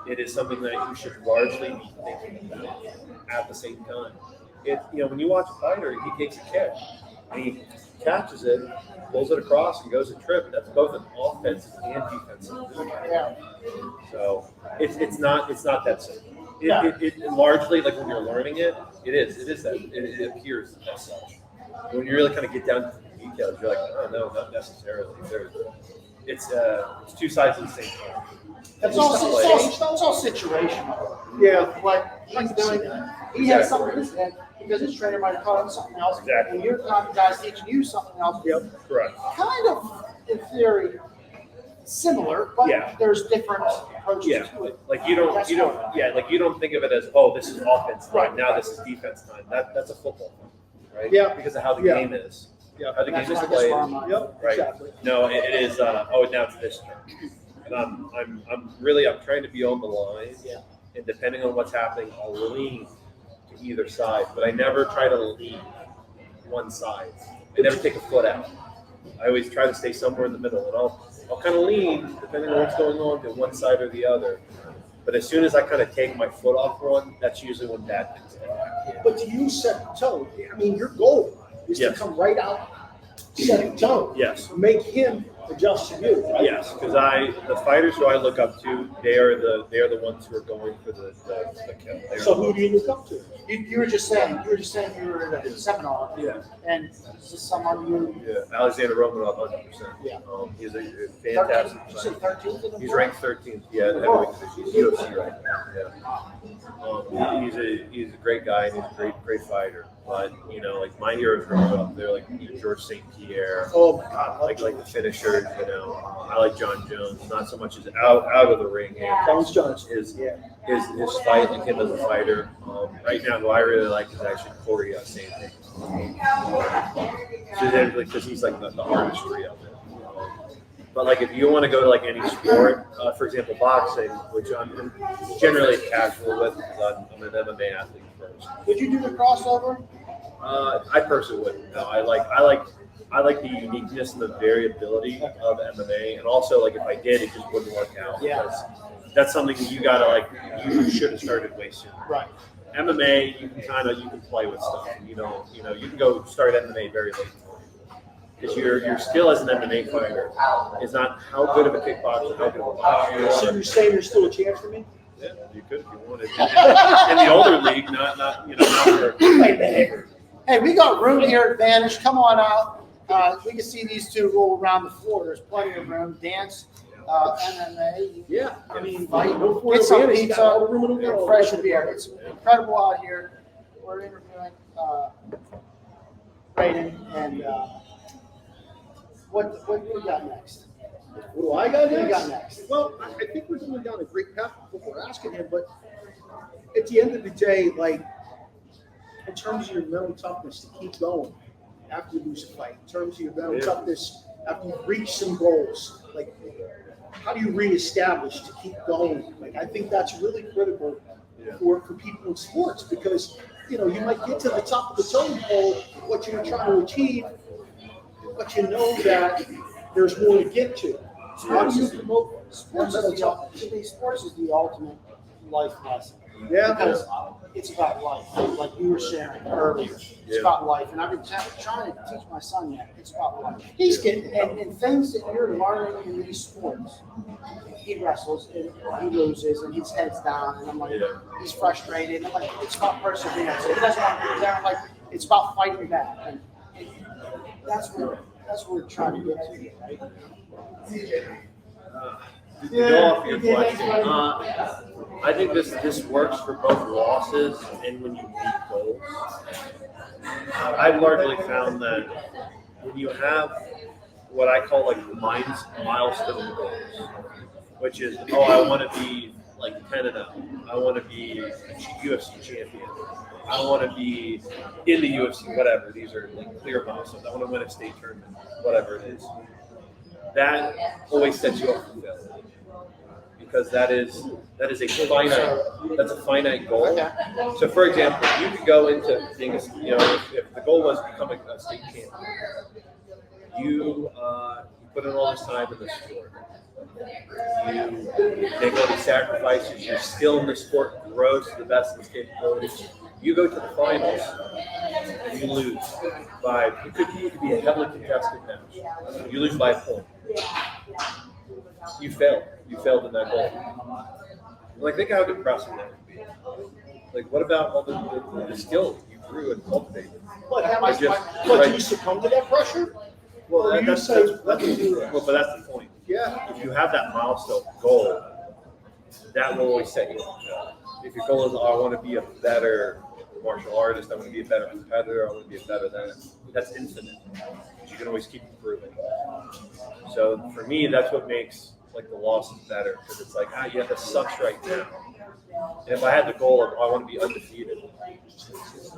It is something that you should largely be thinking about at the same time. When you watch a fighter, he takes a kick and he catches it, pulls it across, and goes a trip. That's both an offensive and defensive move. Yeah. So it's not that simple. It largely, like when you're learning it is that. It appears as such. When you really kind of get down to the details, you're like, oh no, not necessarily. It's two sides of the same coin. It's all situational. Yeah. What he's doing, he has something in his head because his trainer might have taught him something else. Exactly. And your guy's teaching you something else. Yep. Correct. Kind of, in theory, similar, but there's different approaches to it. Like you don't think of it as, oh, this is offense time, now this is defense time. That's a football thing, right? Yeah. Because of how the game is. Yeah. How the That's game is why I guess played. where I'm at. Yep. Right. Exactly. No, it is. Now it's this turn, and I'm trying to be on the line. Yeah. And depending on what's happening, I'll lean to either side, but I never try to lean one side. I never take a foot out. I always try to stay somewhere in the middle, and I'll kind of lean depending on what's going on to one side or the other. But as soon as I kind of take my foot off one, that's usually when bad things happen. But to you set the tone, I mean, your goal is to Yes. come right out, set the tone. Yes. Make him adjust to you, right? Yes, because the fighters who I look up to, they are the ones who are going for the kill. They are So the who do you look up to? You were just saying you were at a seminar. Yeah. And is this someone you? Yeah, Alexander Romanov, 100%. Yeah. He's a fantastic You said fighter. 13th in the He's world? ranked 13th. Yeah, heavyweight division. He's UFC right now. Yeah. He's a great guy and he's a great fighter. But you know, like my heroes growing up, they're like George St. Pierre. Oh my God, Like the finishers. You know, I like John Jones. Not so much as out of the ring. Bones Jones. His fight, like him as a fighter. Right now, who I really like is actually Corey St. Because he's like the artistry of it. But like if you want to go to like any sport, for example, boxing, which I'm generally casual with because I'm an MMA athlete first. Would you do the crossover? I personally wouldn't. No, I like the uniqueness and the variability of MMA, and also like if I did, it just wouldn't work out. Yeah. Because that's something that you gotta you should have started way sooner. Right. MMA, you can play with stuff. You can go start MMA very late. Because your skill as an MMA fighter is not how good of a kickboxer, how good of a boxer. So you're saying there's still a chance for me? Yeah, you could if you wanted. In the older league, not for. Hey, we got room here at Vanish. Come on out. We can see these two roll around the floor. There's plenty of room. Dance, MMA. Yeah, I mean, Fight. before Get some Advantage, pizza, got all the room in the and world. fresh beer. It's incredible out here. We're interviewing Raiden, and what we got next? What do I got What do next? you got next? Well, I think we're going down a great path with what we're asking him, but at the end of the day, like, in terms of your mental toughness to keep going after you lose a fight, in terms of your mental toughness after you reach some goals, like, how do you reestablish to keep going? Like, I think that's really critical for people in sports because, you know, you might get to the top of the totem pole, what you're trying to achieve, but you know that there's more to get to. So how do you promote Sports mental is toughness? sports is the ultimate life lesson. Yeah, Because it's about life, like you were sharing earlier. It's about life, and I've been trying to teach my son that it's about life. He's getting and things that you're learning in these sports. He wrestles and he loses, and his head's down, and I'm like, he's frustrated. And I'm like, it's about perseverance. He doesn't want to go down. Like it's about fighting back, and that's where we're trying to get to, right? To go off your question, I think this works for both losses and when you meet goals. I've largely found that when you have what I call like milestone goals, which is, I want to be like 10-0. I want to be a UFC champion. I want to be in the UFC, whatever. These are like clear milestones. I want to win a state tournament, whatever it is. That always sets you up for failure. Because that is a finite goal. Okay. So for example, you could go into things, if the goal was becoming a state champion, you put in all this time in the sport. You make all these sacrifices, your skill in the sport grows to the best of its capabilities. You go to the finals, you lose by, it could be a heavily contested match. You lose by a point. You failed. You failed in that goal. Like, think how depressing that would be. Like, what about all the skill you grew and cultivated? But Right. do you succumb to that pressure? Well, Or do you that's say, but let me do this? that's the point. Yeah. If you have that milestone goal, that will always set you up. If your goal is, I want to be a better martial artist, I want to be a better competitor, I want to be a better that's infinite. You can always keep improving. So for me, that's what makes like the losses better, because it's like, yeah, this sucks right now. And if I had the goal of, I want to be undefeated,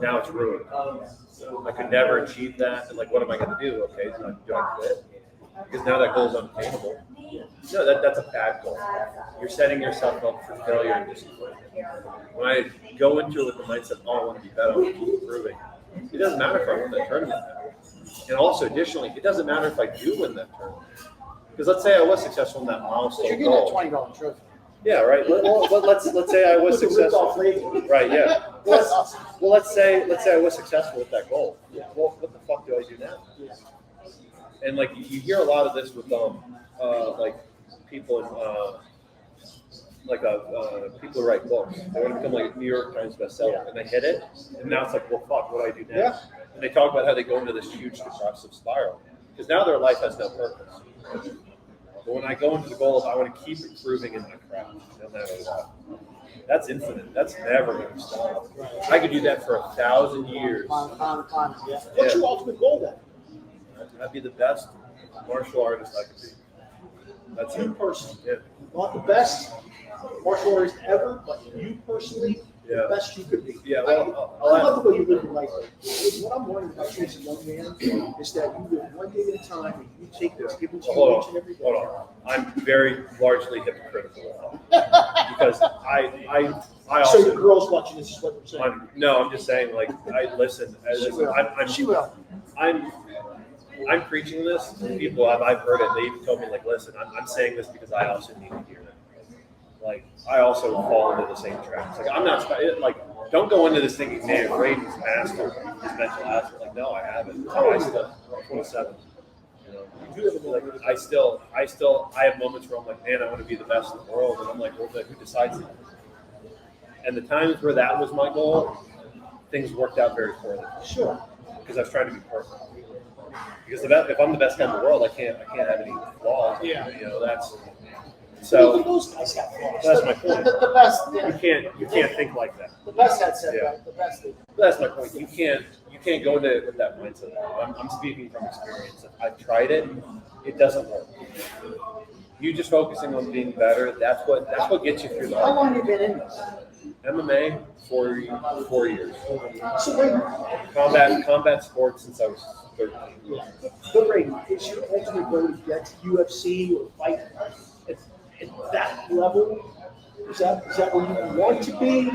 now it's ruined. I could never achieve that. And like, what am I going to do? Okay, so do I quit? Because now that goal is unattainable. No, that's a bad goal. You're setting yourself up for failure and disappointment. When I go into it with the mindset, I want to be better, I want to keep improving, it doesn't matter if I win that tournament. And also, additionally, it doesn't matter if I do win that tournament. Because let's say I was successful in that milestone You're getting a goal. $20 trophy. Yeah, right. Well, let's say I was With the successful. rip-off leg. Right. Yeah. That's awesome. Well, let's say I was successful with that goal. Yeah. Well, what the fuck do I do now? Yeah. And like you hear a lot of this with like people in people who write books. They want to become like a New York Times bestseller, and they hit it, and now it's like, well, fuck, what do I do now? Yeah. And they talk about how they go into this huge depressive spiral because now their life has no purpose. But when I go into the goals, I want to keep improving in my craft, no matter what. That's infinite. That's never going to stop. I could do that for 1,000 years. Fine. Yeah. What's your ultimate goal then? I'd be the best martial artist I could be. That's You it. personally, Yeah. not the best martial artist ever, but you personally, Yeah. the best you could be. Yeah, I well, I'll love the way you live your life. What I'm learning about you as a young man is that you live one day at a time and you take what's given to you Hold each and every day. on. I'm very largely hypocritical because I So also. your girls watching this is what you're saying. I'm just saying, like, I listen. She will. I'm preaching this to people. I've heard it. They even told me, like, listen, I'm saying this because I also need to hear it. Like, I also fall into the same traps. Like, I'm not like, don't go into this thinking, man, Raiden's mastered his mental aspect. Like, no, I haven't. I still, I'm 27. You know, like, I have moments where I'm like, man, I want to be the best in the world, and I'm like, well, who decides that? And the times where that was my goal, things worked out very poorly. Sure. Because I was trying to be perfect. Because if I'm the best guy in the world, I can't have any flaws. Yeah. You know, that's Even so. those guys have flaws. That's my point. The best. Yeah. You can't think like that. The best headset, Yeah. right? The best thing. That's my point. You can't go into it with that mindset. I'm speaking from experience. I've tried it. It doesn't work. You just focusing on being better. That's what gets you through the How hard. long have you been in this? MMA 4 years. So wait, Combat sports since I was 13. yeah. But Raiden, is your ultimate goal to get to UFC or fight at that level? Is that where you want to be?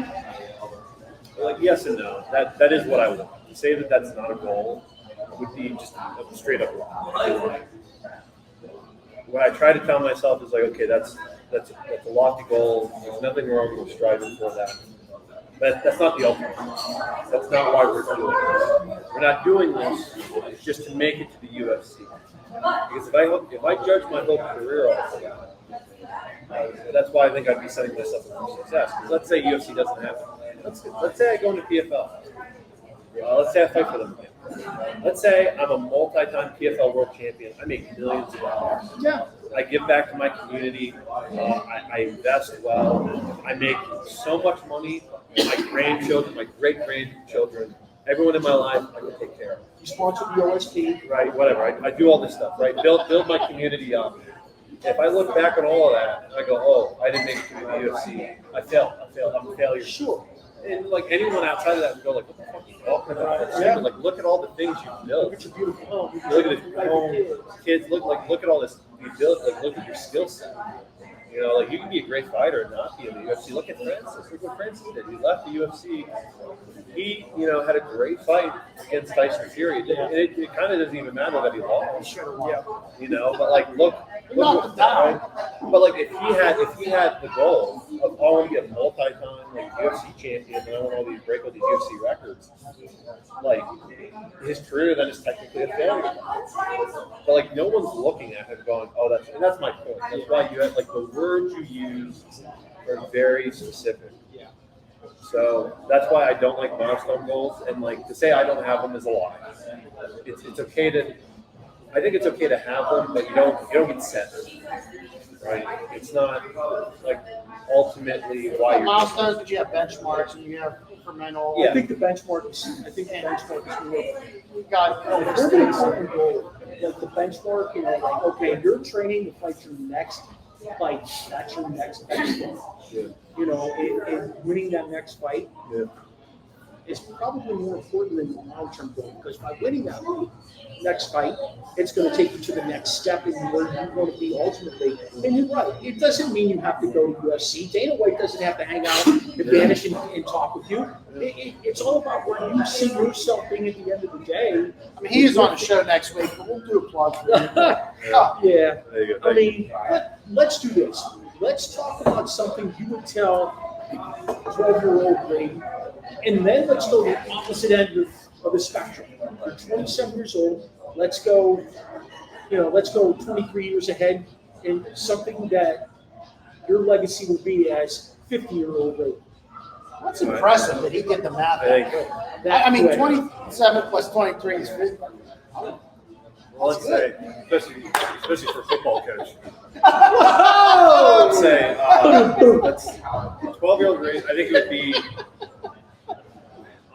Like, yes and no. That is what I want. To say that that's not a goal would be just a straight up lie. What I try to tell myself is like, okay, that's a lofty goal. There's nothing wrong with striving for that. But that's not the ultimate. That's not why we're doing this. We're not doing this just to make it to the UFC. Because if I judge my whole career off of that, that's why I think I'd be setting myself up for success. Because let's say UFC doesn't happen. Let's say I go into PFL. Let's say I fight for them again. Let's say I'm a multi-time PFL world champion. I make millions of dollars. Yeah. I give back to my community. I invest well. I make so much money. My grandchildren, my great-grandchildren, everyone in my life, I can take care of. You sponsor the OSP. Right, whatever. I do all this stuff, right? Build my community up. If I look back on all of that, I go, oh, I didn't make it to the UFC. I failed. I'm a failure. Sure. And like anyone outside of that would go like, what the fuck are you talking about? Yeah. Like, look at all the things you've built. Look at your beautiful home. Look at his home, kids. Look at all this you built. Like, look at your skill set. You know, like you can be a great fighter and not be in the UFC. Look at Francis. Look what Francis did. He left the UFC. He, had a great fight against Tyson Fury. It kind of doesn't even matter that he lost. Yeah. But like, look Knocked him down. But like, if he had the goal of I want to be a multi-time like UFC champion and I want to break all these UFC records, like his career then is technically a failure. But like, no one's looking at him going, oh, that's my point. That's why you have like the words you use are very specific. Yeah. So that's why I don't like milestone goals, and like to say I don't have them is a lie. It's okay to. I think it's okay to have them, but you don't get set. Right? It's not like ultimately why you're Milestones, but you have benchmarks and you have incremental. I think the benchmark is more. We got A very important goal. Like the benchmark, like, okay, you're training to fight your next fight. That's your next benchmark. Yeah. And winning that next fight Yeah. is probably more important than the long-term goal, because by winning that next fight, it's going to take you to the next step in where you want to be ultimately. And you're right. It doesn't mean you have to go to UFC. Dana White doesn't have to hang out and Vanish and talk with you. It's all about where you see yourself being at the end of the day. I mean, he's on the show next week, but we'll do a plug for him. Yeah. There you go. I mean, let's do this. let's talk about something you would tell 12-year-old Raiden, and then let's go to the opposite end of the spectrum. You're 27 years old. Let's go 23 years ahead in something that your legacy will be as 50-year-old Raiden. That's impressive that he did the math. I mean, 27 plus 23 is 50. Well, let's say, especially for a football coach, Whoa! let's say that's 12-year-old Raiden. I think it would be,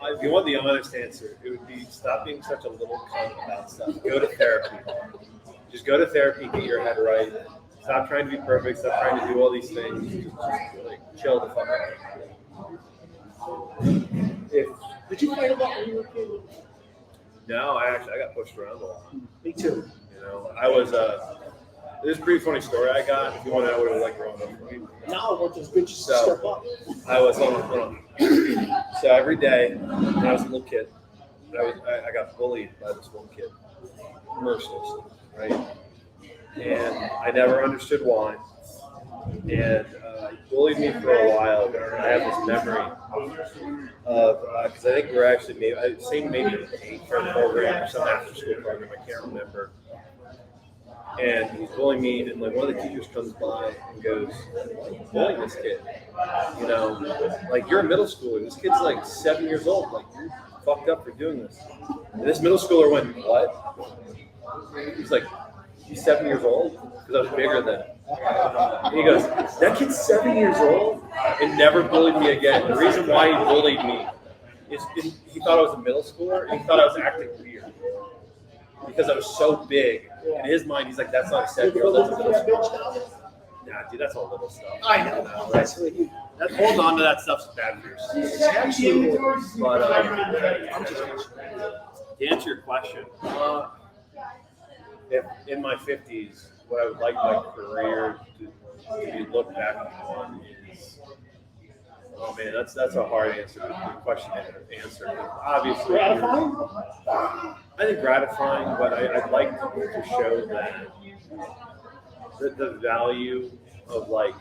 if you want the honest answer, it would be stop being such a little cunt about stuff. Go to therapy. Just go to therapy, get your head right. Stop trying to be perfect. Stop trying to do all these things. Just like chill the fuck out. Did you fight a lot when you were a kid? No, I got pushed around a lot. Me too. You know, I was this is a pretty funny story I got. If you want to know what it was like growing up for me. Now I want those bitches to So, step up. I was hold on. So every day when I was a little kid, I got bullied by this one kid, mercilessly, right? And I never understood why. And he bullied me for a while. I have this memory of because I think we're actually maybe an 8-term program or some after school program. I can't remember. And he's bullying me, and like one of the teachers comes by and goes, "Bullying this kid, you know, like you're a middle schooler. This kid's like 7 years old. Like you're fucked up for doing this." And this middle schooler went, "What?" He's like, "He's 7 years old?" Because I was bigger than him. And he goes, "That kid's 7 years old and never bullied me again." The reason why he bullied me is he thought I was a middle schooler and he thought I was acting weird because I was so big. In his mind, he's like, "That's not a 7-year-old. That's a middle schooler." Nah, dude, that's all little stuff. I know. That's what you. Holding on to that stuff's bad for your It's actually. But I'm just to answer your question, if in my 50s, what I would like my career to be looked back on is, oh man, that's a hard question to answer. Obviously, gratifying. I think gratifying, but I'd like to show that the value of like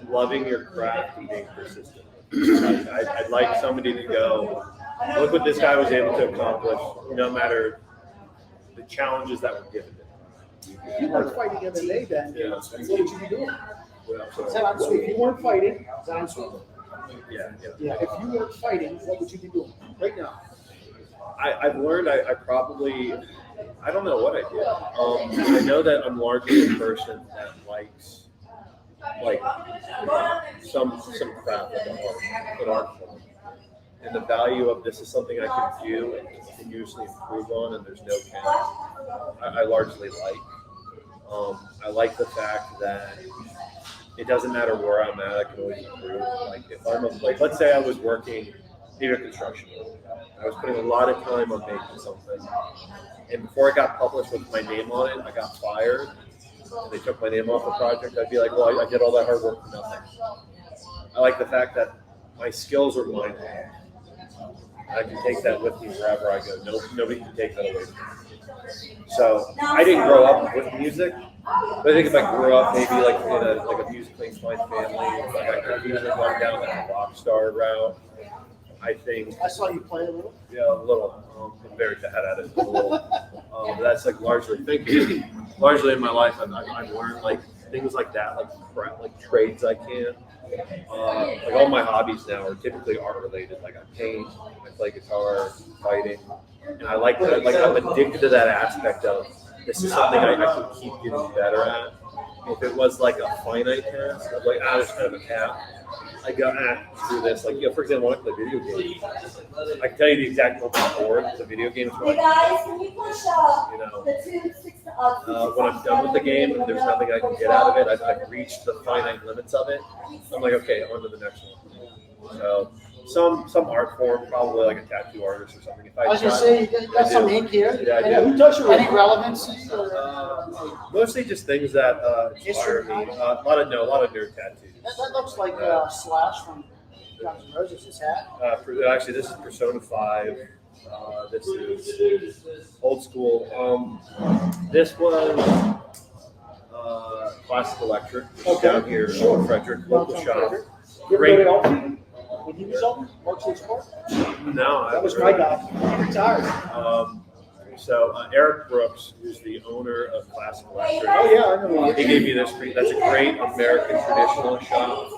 loving your craft and being persistent. I'd like somebody to go, look what this guy was able to accomplish, no matter the challenges that were given to him. If you weren't fighting MMA, then Yeah. what would you be doing? Is that on So if sweet? you weren't fighting, Is that on sweet? Yeah. if you weren't fighting, what would you be doing right now? I've learned I probably, I don't know what I did. I know that I'm largely a person that likes like some craft, like an art form. And the value of this is something I can do and continuously improve on, and there's no cap. I largely like. I like the fact that it doesn't matter where I'm at, I can always improve. Like if I'm let's say I was working maybe a construction work. I was putting a lot of time on making something, and before it got published with my name on it, I got fired. And they took my name off the project. I'd be like, well, I did all that hard work for nothing. I like the fact that my skills are mine. I can take that with me wherever I go. Nobody can take that away from me. So I didn't grow up with music, but I think if I grew up maybe like in a musically inclined family, like I could easily gone down like a rock star route. I think. I saw you play a little. Yeah, a little. I'm very bad at it. A little. That's like largely thinking. Largely in my life, I've learned like things like that, like trades I can. Like all my hobbies now are typically art related. Like I paint, I play guitar, fighting, and I like that. Like I'm addicted to that aspect of this is something I can keep getting better at. If it was like a finite task, of like there's kind of a cap. I go, screw this. Like, for example, when I play video games, I can tell you the exact moment board the video game is Hey when guys, can you push up you know, the 2 6 when I'm done with the game and there's nothing I can get out of it, I've reached the finite limits of it. I'm like, okay, on to the next one. So some art form, probably like a tattoo artist or something. If I was gonna say, you got some ink here. Yeah, I do. Any- Who touched your Any relevancy? Or, mostly just things that inspire me. A lot of nerd tattoos. that looks like Slash from Guns N' Roses. His hat. Actually, this is Persona 5. This is old school. This was Classic Electric Okay. down here, Sure. Frederick, local Downtown shop. Frederick. You ever Great. go to Elton when he was Elton? Marksville Park? No, That was my guy. He retired. Eric Brooks, who's the owner of Classic Electric. Oh, yeah, I know. He gave me this great. That's a great American traditional shop.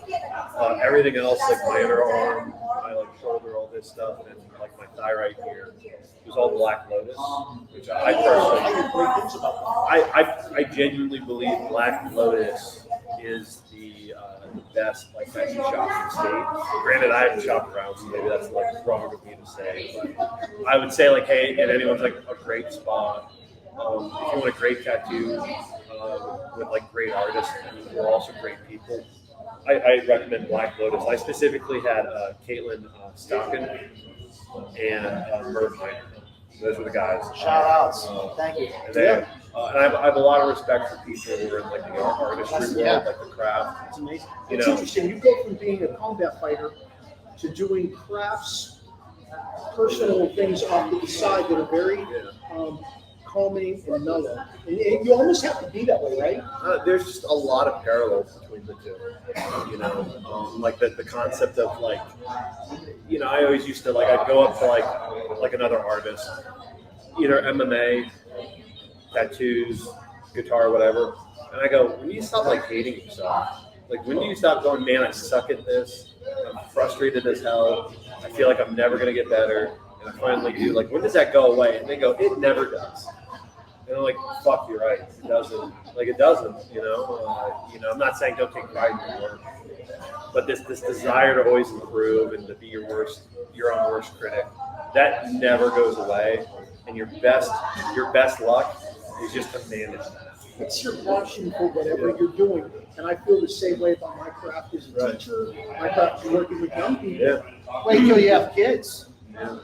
Everything else, like my inner arm, my like shoulder, all this stuff, and like my thigh right here, was all Black Lotus, which I personally, I hear great things about that. I genuinely believe Black Lotus is the best like fancy shop in the state. Granted, I haven't shopped around, so maybe that's like wrong of me to say. But I would say like, hey, if anyone's like a great spot, if you want a great tattoo with like great artists who are also great people, I recommend Black Lotus. I specifically had Caitlin Stockin and Merv Miner. Those were the guys. Shout outs. Thank you. And I have a lot of respect for people who are in like the artistry world, like the craft. It's amazing. You It's know. interesting. You go from being a combat fighter to doing crafts, personal things off to the side that are very calming and mellow. And you almost have to be that way, right? There's just a lot of parallels between the two. You know, like the concept of like, you know, I always used to like I'd go up to like another artist, either MMA, tattoos, guitar, whatever, and I go, when do you stop like hating yourself? Like when do you stop going, man, I suck at this. I'm frustrated as hell. I feel like I'm never gonna get better. And I finally do. Like when does that go away? And they go, it never does. And I'm like, fuck, you're right. It doesn't. Like it doesn't. You know. I'm not saying don't take pride in your work, but this desire to always improve and to be your own worst critic, that never goes away. And your best luck is just to manage that. It's your passion for whatever you're doing. And I feel the same way about my craft as a teacher, my craft is working with young people. Yeah. Wait till you have kids. Yeah.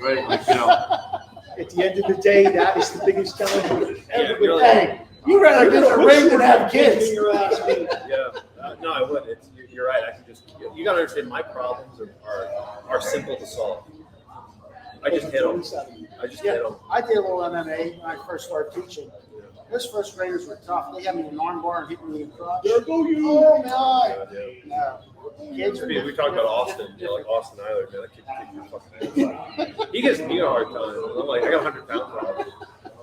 Right. Like, you know. At the end of the day, that is the biggest challenge. Really. Hey, you rather get the ring than have kids. Your ass, man. Yeah. No, I would. You're right. I can just. You gotta understand. My problems are simple to solve. I just hit them. Hit them. I did a little MMA when I first started teaching. Those first graders were tough. They had me in an arm bar and hit me with a crutch. There go you. Oh, no. Kids are We talked about Austin, like Austin Eiler, man. That kid kicked your fucking ass. He gives me a hard time. I'm like, I got 100 pounds on him.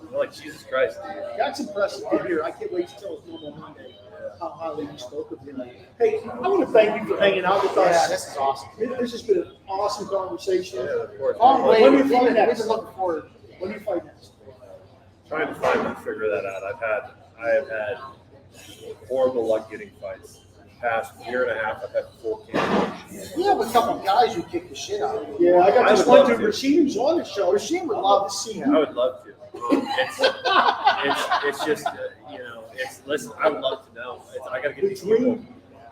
I'm like, Jesus Christ, dude. That's impressive to hear. I can't wait to tell us more on Monday how highly you spoke of him. Hey, I want to thank you for hanging out with us. Yeah, this is awesome. This has been an awesome conversation. Yeah, of course. Long way. When do you We've fight been next? looking forward. When do you fight next? Trying to finally figure that out. I have had horrible luck getting fights. The past year and a half, I've had 4 cancellations. We have a couple guys who kick the shit out of you. Yeah, I got I this would one love to to. Rashene who's on the show. Rashene would love to see I him. would love to. It's just listen. I would love to know. I gotta get these people.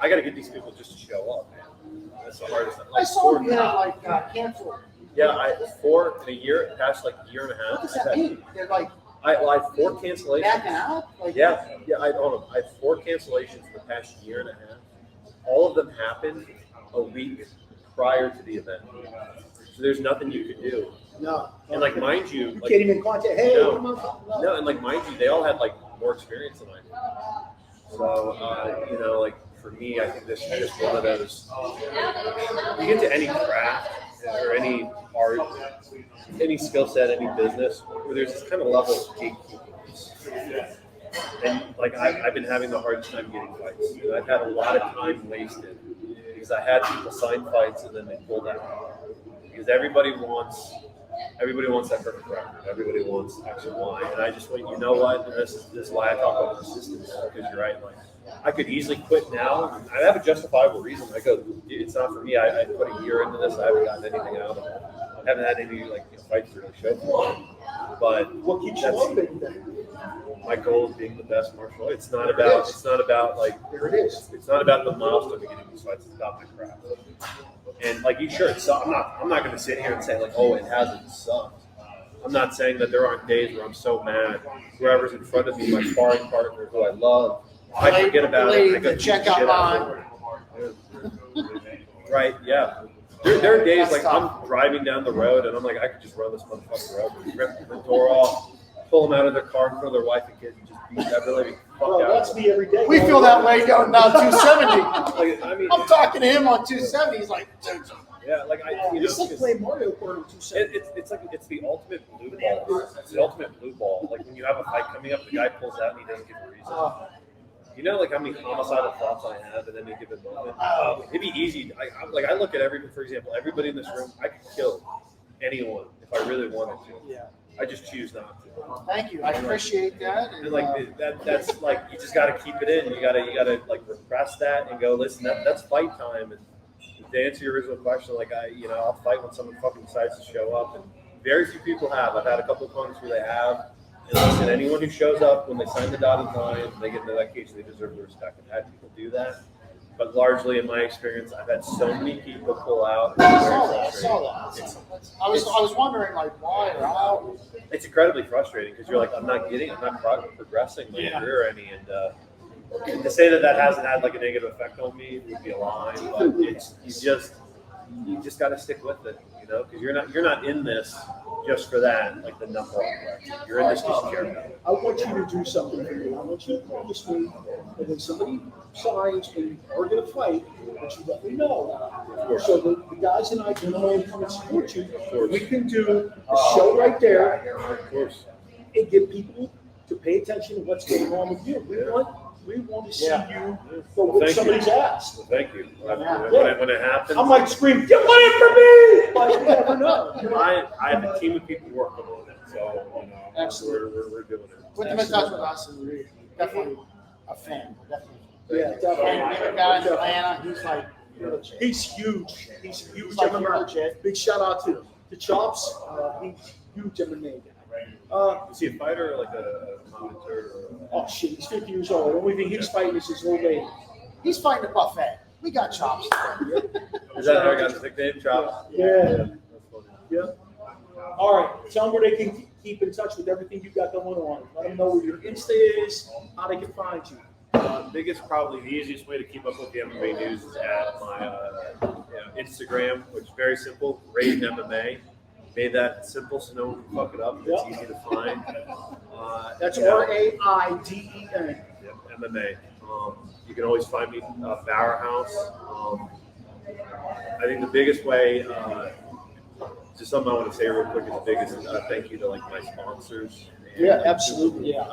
I gotta get these people just to show up, man. That's the hardest thing. I saw you had like canceled. Yeah, 4 in a year, past like a year and a half. What does that mean? They're like I had 4 cancellations. backing out? Like, Yeah, I don't know. I had 4 cancellations for the past year and a half. All of them happened a week prior to the event. So there's nothing you could do. No. And like, mind you, You like, can't even contact. Hey, No. come on. no, and like, mind you, they all had like more experience than I did. So, like for me, I think this is just one of those. You get to any craft or any art, any skill set, any business, where there's this kind of level of gatekeeping. And like I've been having the hardest time getting fights. And I've had a lot of time wasted because I had people sign fights and then they pulled out. Because everybody wants that perfect record. Everybody wants X and Y. And I just went, you know what? And this is why I talk about persistence, because you're right. Like I could easily quit now. I have a justifiable reason. I go, it's not for me. I put a year into this. I haven't gotten anything out of it. I haven't had any fights to really show for it. But What keeps you open then? my goal is being the best martial artist. It's not about like There it is. it's not about the milestone of getting these fights. It's about my craft. And like you, sure, it sucked. I'm not going to sit here and say like, oh, it hasn't sucked. I'm not saying that there aren't days where I'm so mad. Whoever's in front of me, my sparring partner, who I love, I forget about it. I go check beat the shit out of them. Right? Yeah. There are days like I'm driving down the road and I'm like, I could just run this motherfucking road, rip the door off, pull them out of their car in front of their wife and kids and just beat that really fuck Bro, out. that's me every day. We feel that way going down 270. Like, I mean, I'm talking to him on 270. He's like, dude. yeah, like It's like playing Mario Kart on 270. it's like it's the ultimate blue ball. It's the ultimate blue ball. Like when you have a fight coming up, the guy pulls out and he doesn't give a reason. You know, like how many homicidal thoughts I have at any given moment. It'd be easy. I look at for example, everybody in this room. I could kill anyone if I really wanted to. Yeah. I just choose not to. Thank you. I appreciate that. And like that's like you just got to keep it in. You gotta like repress that and go. Listen, that's fight time. And to answer your original question, like I'll fight when someone fucking decides to show up. And very few people have. I've had a couple of opponents where they have. And listen, anyone who shows up when they sign the dotted line, they get into that case, they deserve the respect. I've had people do that. But largely, in my experience, I've had so many people pull out. I saw that. I was wondering like why or how. It's incredibly frustrating because you're like, I'm not progressing my career any. And to say that hasn't had like a negative effect on me would be a lie. But you just got to stick with it, because you're not in this just for that, like the number one. You're in this because you care about it. I want you to do something for me. I want you to promise me that when somebody signs and we're going to fight, that you let me know. So the guys and I can come and support you. We can do a show right there. Of course. And get people to pay attention to what's going on with you. We want to see you go whip somebody's ass. Well, thank you. Yeah. When it happens, I might scream, "Get one in for me!" But you never know. I have a team of people working on it, so Absolutely. we're doing it. Put them in touch with us, and we're definitely a fan. Definitely. Yeah, And definitely. the guy in Atlanta, he's like, He's huge. He's huge. He's like MMA. legit. Big shout out to Chops. He's huge MMA guy. Is he a fighter or like a commentator? Oh shit, he's 50 years old. The only thing he's fighting is his old lady. He's fighting a buffet. We got chops. Is that how I got his nickname, Chops? Yeah. That's funny. Yeah. All right. Tell them where they can keep in touch with everything you got going on. Let them know where your Insta is, how they can find you. Probably the easiest way to keep up with the MMA news is at my Instagram, which is very simple, Raiden MMA. Made that simple so no one can fuck it up. It's easy to find. That's RAIDEN. Yep, MMA. You can always find me Bower House. I think the biggest way, just something I want to say real quick, is the biggest thank you to like my sponsors. And, Yeah, absolutely. Yeah.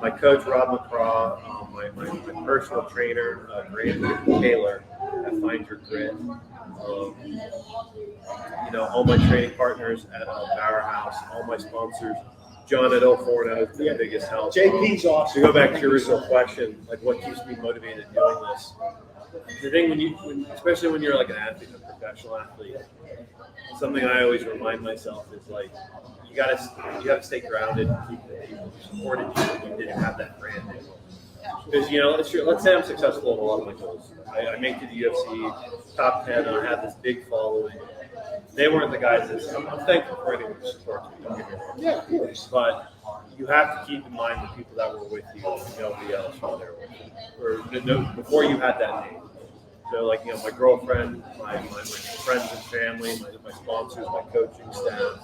my coach Rob McCraw, my personal trainer Grant Taylor at Find Your Grit. All my training partners at Bower House, all my sponsors. John at Il Forno has been the biggest help. JP's awesome. To go back to your original question, like what keeps me motivated doing this? The thing especially when you're like an athlete, a professional athlete, something I always remind myself is like you gotta stay grounded and keep the people who supported you when you didn't have that brand name. Because let's say I'm successful in a lot of my goals. I make it to the UFC top 10, and I have this big following. They weren't the guys that I'm thankful for anyone who supports me. Don't get me wrong. Yeah, of course. But you have to keep in mind the people that were with you and nobody else was there with you, or before you had that name. So, my girlfriend, my friends and family, my sponsors, my coaching staff.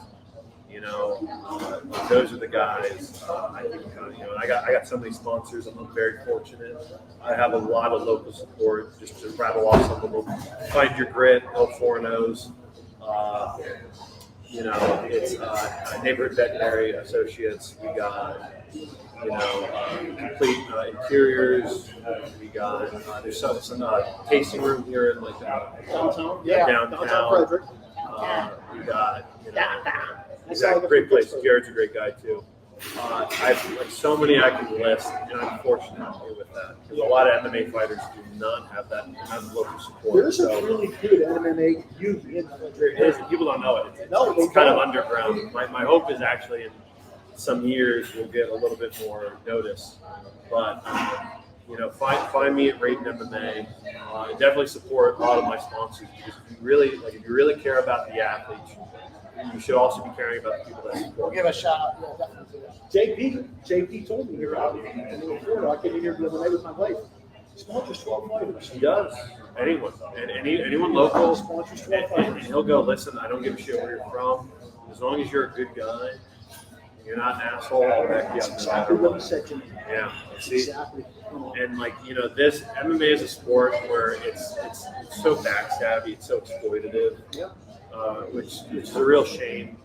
Those are the guys. I think, I got so many sponsors. I'm very fortunate. I have a lot of local support. Just to rattle off some of them: Find Your Grit, Il Forno's. It's Neighborhood Veterinary Associates. We got, Complete Interiors. We got there's some tasting room here in Downtown. downtown. Frederick. We got exactly great place. Jared's a great guy too. I have so many I can list, and I'm fortunate with that because a lot of MMA fighters do not have that local support. There's a really good MMA youth in Frederick. It is, and people don't know it. It's kind of underground. My hope is actually in some years we'll get a little bit more notice. But find me at Raiden MMA. Definitely support a lot of my sponsors because if you really care about the athletes, you should also be caring about the people that support. We'll give a shout out. Yeah, definitely. JP told me here out in Il Forno. I came in here the other night with my wife. Sponsors 12 fighters. He does. Anyone. And anyone local. Sponsors 12 And fighters. he'll go, listen, I don't give a shit where you're from. As long as you're a good guy, You're not an asshole. I'll back you That's up. exactly what you said, Jimmy. Yeah. That's See? exactly. And like this MMA is a sport where it's so backstabby, it's so exploitative, Yeah. which is a real shame.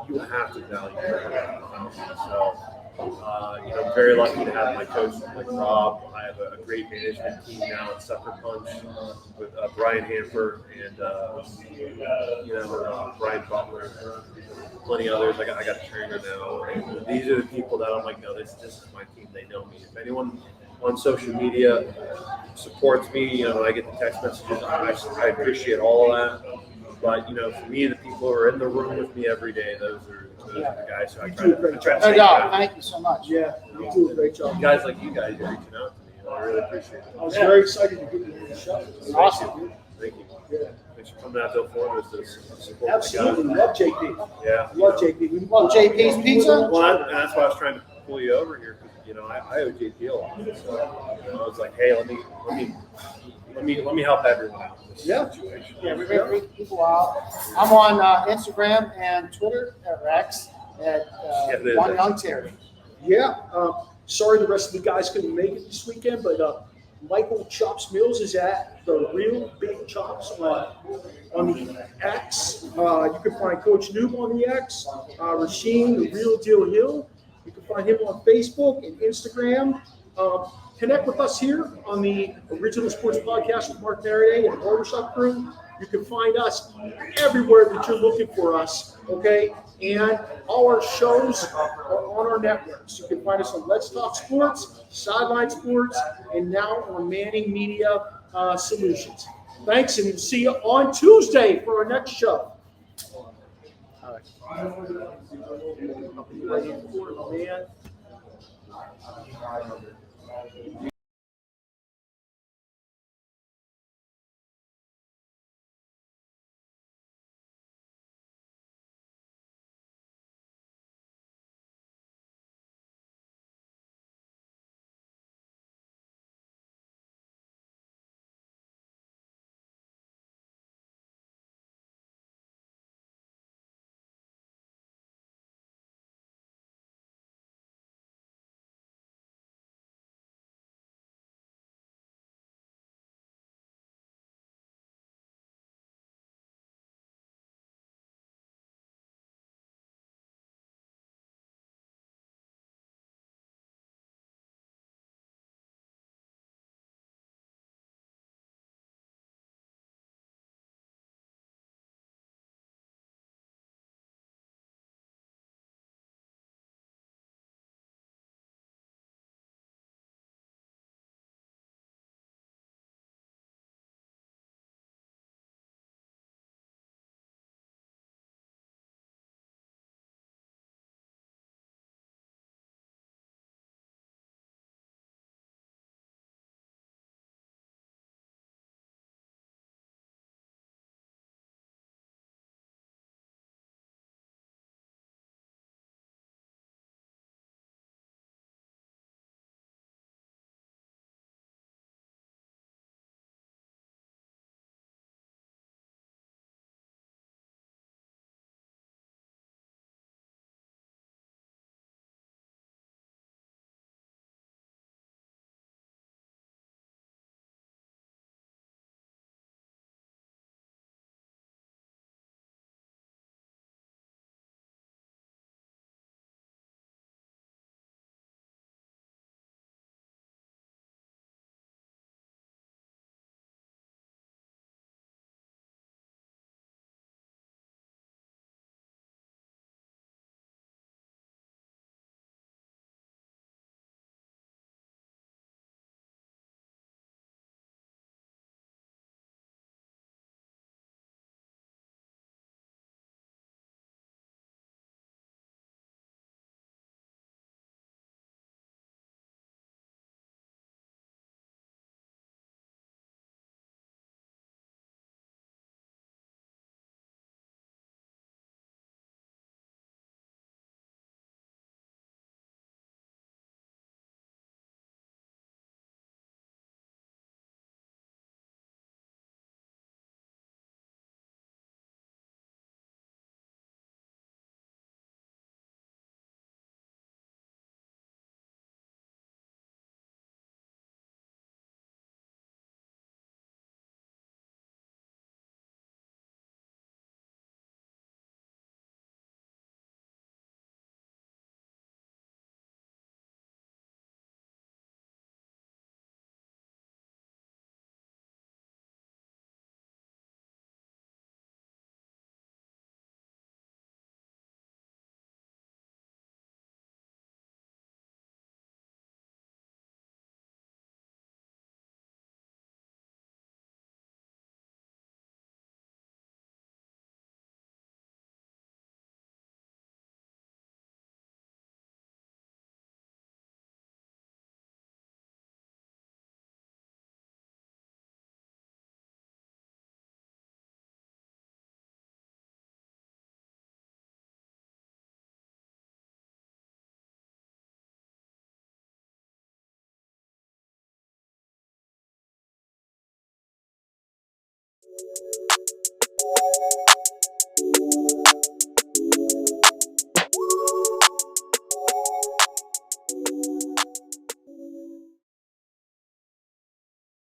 You have to value it. So I'm very lucky to have my coach like Rob. I have a great management team now at Sucker Punch with Brian Hanford and Brian Butler, plenty others. I got a trainer now. And these are the people that I'm like, no, this is my team. They know me. If anyone on social media supports me, I get the text messages. I appreciate all of that. But for me, the people who are in the room with me every day, those are the guys who I try to No stay doubt. down. Thank you so much. Yeah, you do a great job. Guys like you guys are reaching out to me. I really appreciate it. I was very excited to get you on the show. Awesome. Thank you. Yeah. Thanks for coming out to Il Forno to support Absolutely. the Love JP. guys. Yeah. Love JP. Well, JP's Pizza? Well, that's why I was trying to pull you over here because I owe JP a lot. So I was like, hey, let me help everyone out in this Yeah. situation. Yeah, we bring people out. I'm on Instagram and Twitter at Rex at One Youngster. Yeah. Sorry the rest of the guys couldn't make it this weekend, but Michael Chops Mills is at the Real Big Chops on the X. You can find Coach Noob on the X. Rashene, the Real Deal Hill. You can find him on Facebook and Instagram. Connect with us here on the Original Sports Podcast with Mark Marier and the Barbershop Crew. You can find us everywhere that you're looking for us, okay? And all our shows are on our networks. You can find us on Let's Talk Sports, Sideline Sports, and now on Manning Media Solutions. Thanks, and we'll see you on Tuesday for our next show. All right. Man.